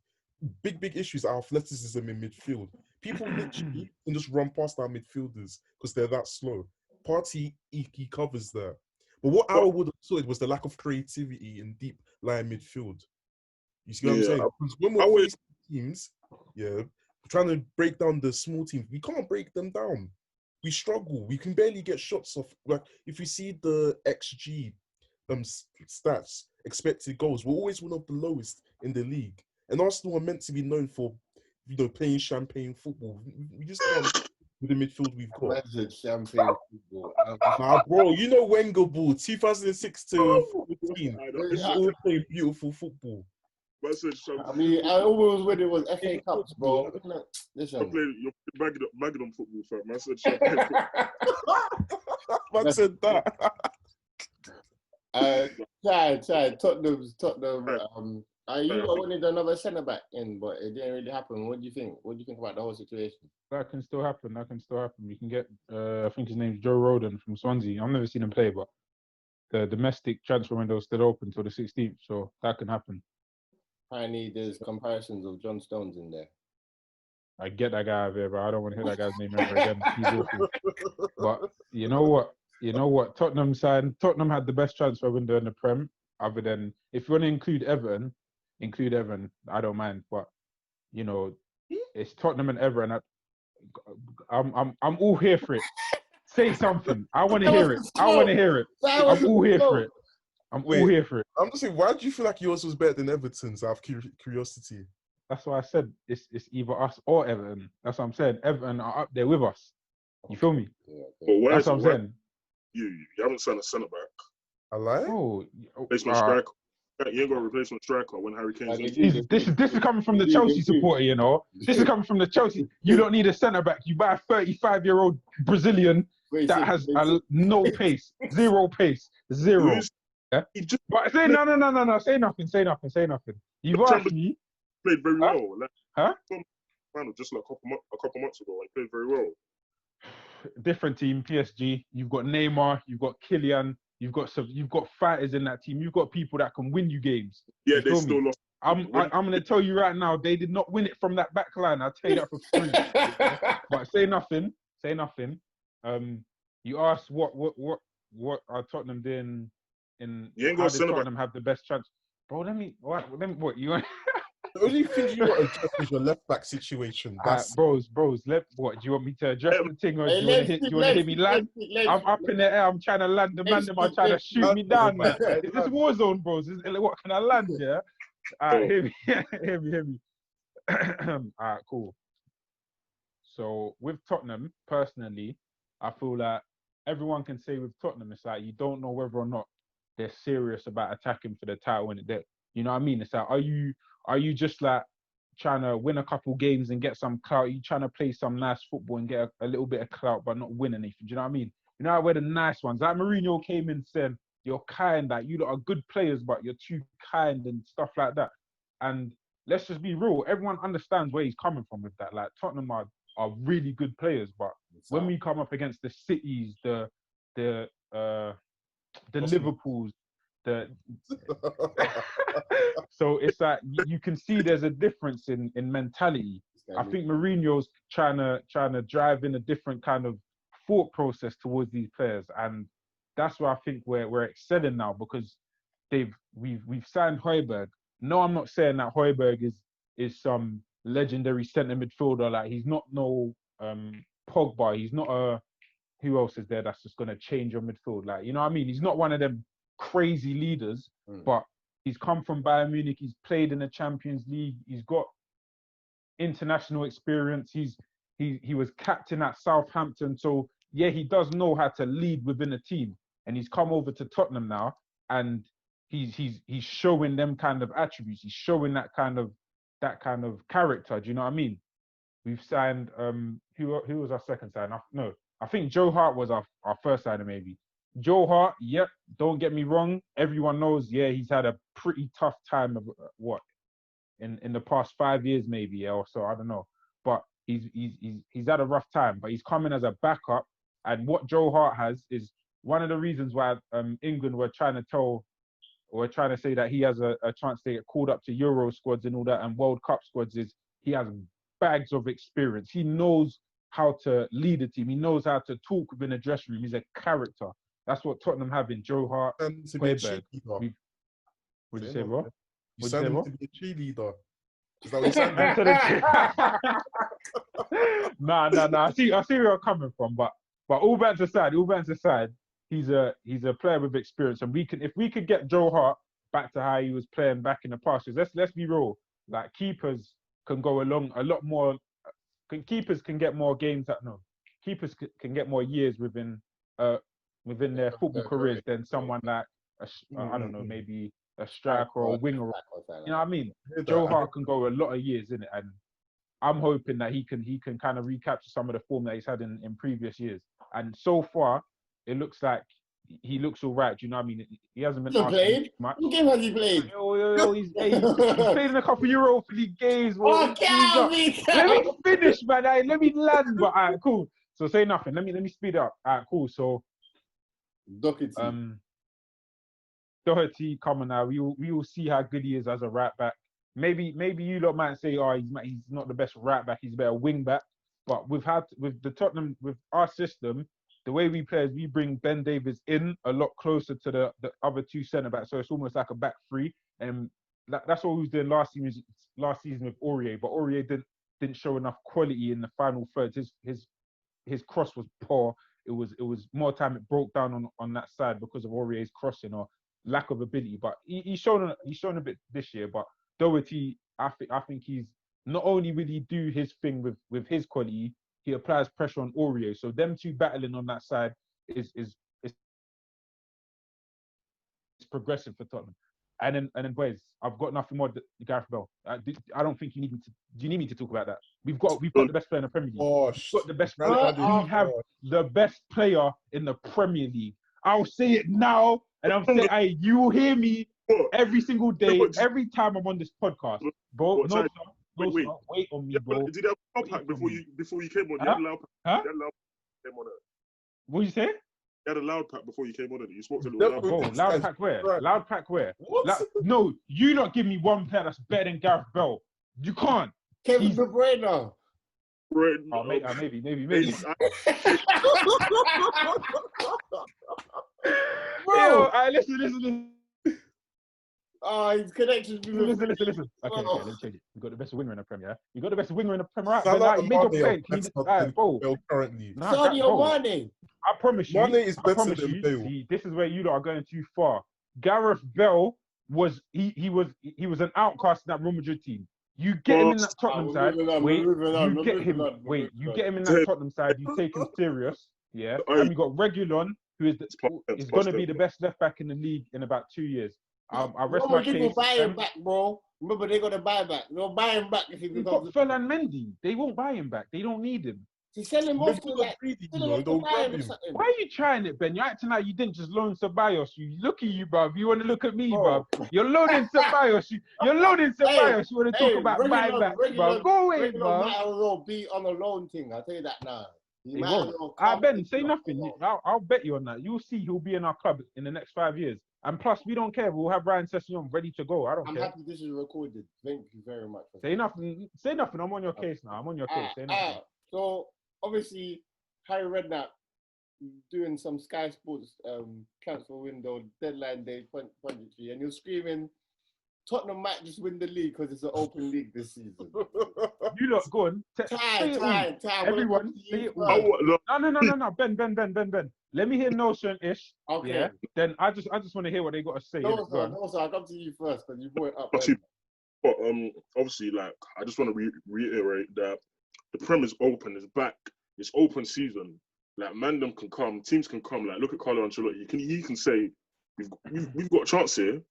big issues are athleticism in midfield. People literally can just run past our midfielders because they're that slow. Partey, he covers that. But what I would have thought was the lack of creativity in deep line midfield. You see what I'm saying? Because when we're facing teams, trying to break down the small teams, we can't break them down. we struggle. We can barely get shots off. Like if you see the XG stats, expected goals, we're always one of the lowest in the league. And Arsenal are meant to be known for, playing champagne football. We just can't with the midfield we've got. Imagine champagne football. Nah, bro, Wenger ball, 2006 to 14. It's all playing beautiful football. I mean, I always when it was FA Cups, bro. Listen. You're bagging on football, fam. I said champagne football. Man said that. Tottenham. You wanted another centre back in, but it didn't really happen. What do you think? What do you think about the whole situation? That can still happen. We can get, I think his name's Joe Rodon from Swansea. I've never seen him play, but the domestic transfer window is still open till the 16th, so that can happen. Apparently, there's comparisons of John Stones in there. I get that guy out of here, but I don't want to hear that guy's name ever again. He's awful. But you know what? Tottenham had the best transfer window in the Prem, other than, if you want to include Everton, I don't mind. But, it's Tottenham and Everton. I'm all here for it. Say something. I want to hear it. I'm all here for it. I'm all here for it. I'm just saying, why do you feel like yours was better than Everton's? Out of curiosity. That's why I said it's either us or Everton. That's what I'm saying. Everton are up there with us. You feel me? But that's what I'm saying. You haven't signed a centre back. I lie. Oh, replacement striker. You ain't got a replacement striker when Harry Kane's in. This is coming from the Chelsea supporter, This is coming from the Chelsea. You don't need a centre back. You buy a 35-year-old Brazilian that has no pace, zero pace, zero. Yeah? But say no. Say nothing. You've asked me. Played very well. Huh? Just like a couple months ago, he played very well. Different team, PSG. You've got Neymar. You've got Kylian. You've got fighters in that team. You've got people that can win you games. Yeah, they still lost. I'm going to tell you right now, they did not win it from that back line. I'll tell you that for free. But say nothing. You asked what are Tottenham doing how did Tottenham have the best chance? Bro, what you want? The only thing you want to address is your left back situation. Bros. What do you want me to address the thing, or do you want to hear me land? I'm up in the air. I'm trying to land. The man are trying to shoot me down. Man. Is this war zone, bros? What can I land? Yeah. Hear me. All right, cool. So with Tottenham, personally, I feel like everyone can say with Tottenham, it's like you don't know whether or not they're serious about attacking for the title. You know what I mean? It's like, are you just like trying to win a couple games and get some clout? Are you trying to play some nice football and get a little bit of clout but not win anything? Do you know what I mean? You know, we're the nice ones. Like Mourinho came in and said, you're kind, that you lot are good players, but you're too kind and stuff like that. And let's just be real. Everyone understands where he's coming from with that. Like Tottenham are really good players, but when we come up against the Cities, the Liverpools, so it's like you can see there's a difference in mentality. I think Mourinho's trying to drive in a different kind of thought process towards these players, and that's where I think we're excelling now, because we've signed Højbjerg. No, I'm not saying that Højbjerg is some legendary centre midfielder. Like he's not no Pogba. He's not who else is there that's just gonna change your midfield. Like, you know what I mean? He's not one of them crazy leaders, but he's come from Bayern Munich. He's played in the Champions League. He's got international experience. He was captain at Southampton. So yeah, he does know how to lead within a team. And he's come over to Tottenham now, and he's showing them kind of attributes. He's showing that kind of character. Do you know what I mean? We've signed who was our second sign? No, I think Joe Hart was our first signer maybe. Joe Hart, yep, don't get me wrong. Everyone knows, yeah, he's had a pretty tough time of in the past 5 years maybe, yeah, or so, I don't know. But he's had a rough time, but he's coming as a backup. And what Joe Hart has is one of the reasons why England were trying to say that he has a chance to get called up to Euro squads and all that and World Cup squads is he has bags of experience. He knows how to lead a team. He knows how to talk within a dressing room. He's a character. That's what Tottenham have in Joe Hart. Højbjerg. What'd you say, bro? You signed him to be a cheerleader. Is that what you signed? Nah. I see where you're coming from, but But all bands aside, he's a player with experience, and if we could get Joe Hart back to how he was playing back in the past, because let's be real, like keepers can go along a lot more. Keepers can get more games keepers can get more years within their football careers than someone like I don't know, maybe a striker or a winger. You know what I mean? Joe Hart can go a lot of years in it, and I'm hoping that he can kind of recapture some of the form that he's had in previous years. And so far, it looks like he looks all right. Do you know what I mean? He hasn't been played much. What game has he played? He's played in a couple of Europa League games. Oh, Let me finish, man. Let me land. But all right, cool. So say nothing. Let me speed up. All right, cool. So Doherty coming now. We will see how good he is as a right back. Maybe you lot might say, oh, he's not the best right back. He's a better wing back. But with the Tottenham, with our system, the way we play is we bring Ben Davies in a lot closer to the other two centre backs. So it's almost like a back three. And that's what we was doing last season with Aurier. But Aurier didn't show enough quality in the final thirds. His cross was poor. It was more time it broke down on that side because of Aurier's crossing or lack of ability. But he's shown a bit this year. But Doherty, I think he's not only will he do his thing with his quality, he applies pressure on Aurier. So them two battling on that side is progressive for Tottenham. And then boys, I've got nothing more than Gareth Bale. I don't think you need me to. Do you need me to talk about that? We've got the best player in the Premier League. Gosh, we've got the best player. We have the best player in the Premier League. I'll say it now, and I'm saying, hey, you will hear me every single day, every time I'm on this podcast, bro. Wait on me, bro. Did you have a pack before you came on? You had a loud pack. Came on it. What did you say? You had a loud pack before you came on it. You spoke to the loud pack where? Loud pack where? No, you not give me one player that's better than Gareth Bale. You can't. Kevin De Bruyne. Oh, maybe. Bro, listen. Oh, his connections. Listen. Okay, let me change it. You got the best winger in the Premier. You got the best winger in the Premier. Right? But now you made your point. Currently. Sadio Mane. I promise you. Mane is better than Bale. See, this is where you lot are going too far. Gareth Bale was an outcast in that Real Madrid team. You get him in that Tottenham side. You get him in that Tottenham side. You take him serious, yeah. And we got Reguilon, who is going to be the best left back in the league in about 2 years. I rest my case. People buy him back, bro. Remember, they're going to buy back. They'll buy him back if he becomes. Ferland Mendy. They won't buy him back. They don't need him. To sell him off to Why are you trying it, Ben? You're acting like you didn't just loan Ceballos. You look at you, bruv. You want to look at me, bruv. You're loading Ceballos. You're loading Ceballos. You want to talk about buyback, bruv. Go away, bruv. Might as well be on a loan thing. I'll tell you that now. He won't. Ben, say nothing. I'll bet you on that. You'll see he'll be in our club in the next 5 years. And plus, we don't care. We'll have Ryan Sessegnon ready to go. I'm happy this is recorded. Thank you very much. Say nothing. I'm on your case now. I'm on your case. Say nothing. So, obviously, Harry Redknapp doing some Sky Sports transfer window deadline day punditry, and you're screaming Tottenham might just win the league because it's an open league this season. You lot, go on. Time. Everyone, say it all. No. Ben. Let me hear Nosa and Ish. Okay. Yeah? Then I just want to hear what they got to say. Nosa, I'll come to you first because you brought it up. But obviously, like, I just want to reiterate that the Prem is open. It's back. It's open season. Like, Mandem can come. Teams can come. Like, look at Carlo Ancelotti. He can say, we've got a chance here.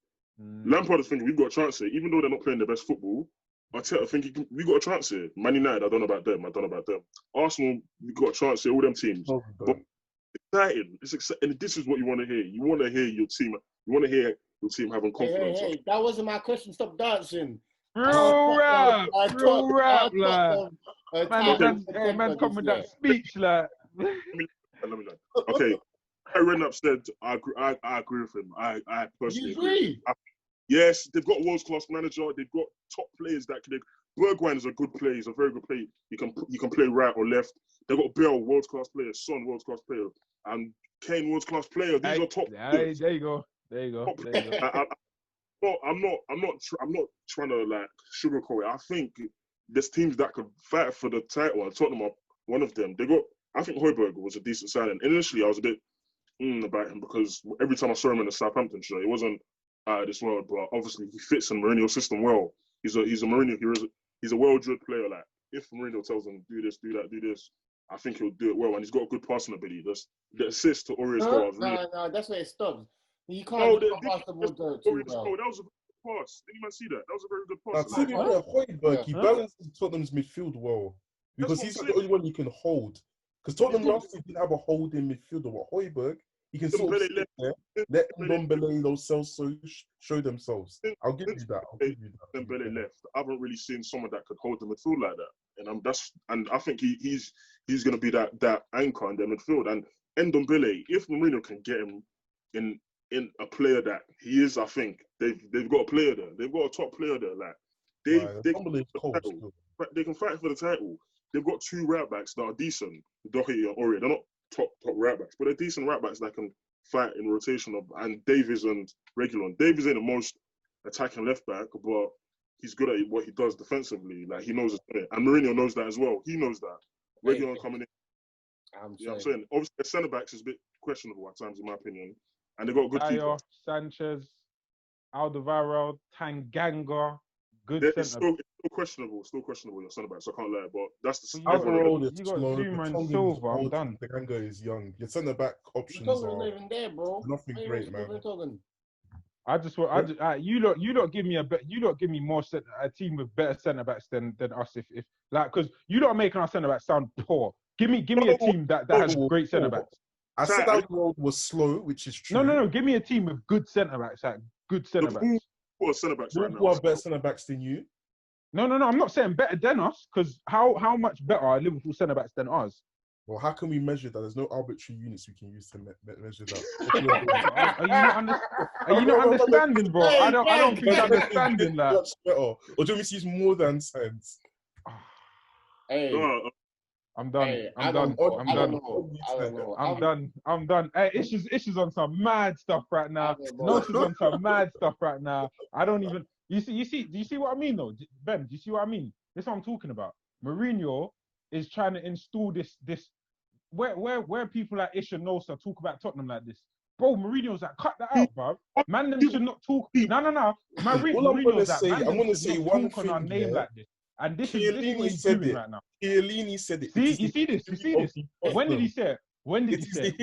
Lampard is thinking we've got a chance here, even though they're not playing their best football. Arteta thinking we've got a chance here. Man United, I don't know about them. Arsenal, we've got a chance here. All them teams. But it's exciting. It's exciting, and this is what you want to hear. You want to hear your team. You want to hear your team having confidence. Hey, that wasn't my question. Stop dancing. Real rap, like. Man, come with that speech, like. Let me. Okay. Redknapp said, I agree with him. I personally agree. Yes, they've got a world-class manager. They've got top players that can. Bergwijn is a good player. He's a very good player. You can play right or left. They've got Bale, world-class player. Son, world-class player. And Kane, world-class player. These are top players. There you go. I'm not trying to like sugarcoat it. I think there's teams that could fight for the title, and Tottenham are one of them. They got I think Højbjerg was a decent signing. Initially, I was a bit about him because every time I saw him in the Southampton shirt, it wasn't out of this world. But obviously, he fits in Mourinho's system well. He's a Mourinho. He's a well-drilled player. Like if Mourinho tells him do this, do that, do this, I think he'll do it well. And he's got a good passing ability. The assist to Aurier's goal. No, that's where it stops. You can't pass the ball too well. That was a good pass. Didn't even see that. That was a very good pass. To be fair, Højbjerg, he balances Tottenham's midfield well because he's the only one you can hold. Because Tottenham last season didn't have a holding midfielder. But Højbjerg, he can sort of sit there, let Ndombele, those Celso show themselves. I'll give you that. Ndombele left. I haven't really seen someone that could hold the midfield like that. And I think he's going to be that anchor in the midfield. And Ndombele, if Mourinho can get him in a player that he is, I think they've got a player there. They've got a top player there. Like they can fight for the title. They've got two right backs that are decent, Doherty and Aurier. They're not top right backs, but they're decent right backs that can fight in rotation and Davies and Reguilon. Davies ain't the most attacking left back, but he's good at what he does defensively. Like he knows it, and Mourinho knows that as well. He knows that. Reguilon coming in. You know what I'm saying? Obviously, the centre backs is a bit questionable at times, in my opinion, and they got a good keeper. Sanchez, Alderweireld, Tanganga. It's still questionable. Still questionable. Your centre backs. I can't lie, but that's the. Overall, you got Zuma and Silva. I'm done. The Ganga is young. Your centre back options are not even there, bro. Nothing great, man. I just want. You lot give me a team with better centre backs than us. If like, because you lot are making our centre backs sound poor. Give me a team that has great centre backs. I said that world was slow, which is true. No. Give me a team with good centre backs. Like good centre backs. Who are centre backs right now? Who are better centre backs than you? No. I'm not saying better than us, because how much better are Liverpool centre backs than us? Well, how can we measure that? There's no arbitrary units we can use to measure that. Are you not understanding, bro? I don't think you're understanding that. Or do you want me to use more than sense? Hey. I'm done. Hey, I'm done. Hey, Issues on some mad stuff right now. Nosa's on some mad stuff right now. I don't even. Do you see what I mean though, Ben? Do you see what I mean? This is what I'm talking about. Mourinho is trying to install this. Where people like Ish and Nosa talk about Tottenham like this, bro. Mourinho's like, cut that out, bro. Man, them should not talk. No. Mourinho's like, I'm gonna say one thing on our name like this. And this is what he's doing right now. Chiellini said it. See, you see this? When did he say it? When did he say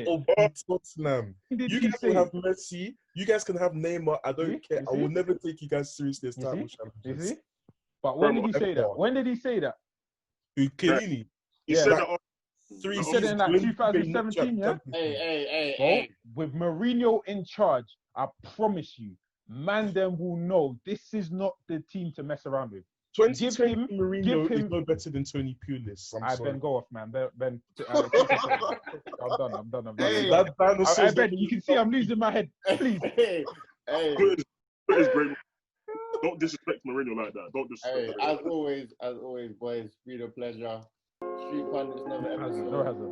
it? Tottenham. You guys can have Messi. You guys can have Neymar. I don't care. I will never take you guys seriously as title champions. You see? But when did he say that? When did he say that? Chiellini. He said that. He said it in like 2017, yeah? Hey. With Mourinho in charge, I promise you, man, them will know this is not the team to mess around with. 2020 Mourinho is no better than Tony Pulis. Ben, go off, man. Ben, I'm done. Hey, Ben, you can see I'm losing my head. Please. Hey. It is great. Don't disrespect Mourinho like that. Don't disrespect. As always, boys, been a pleasure. Street Pundits, another episode. No hazard.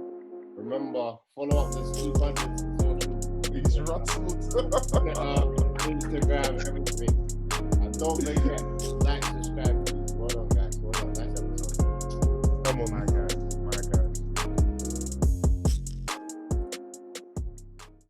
Remember, follow up the Street Pundits on social. Twitter, Instagram, everything. And don't forget.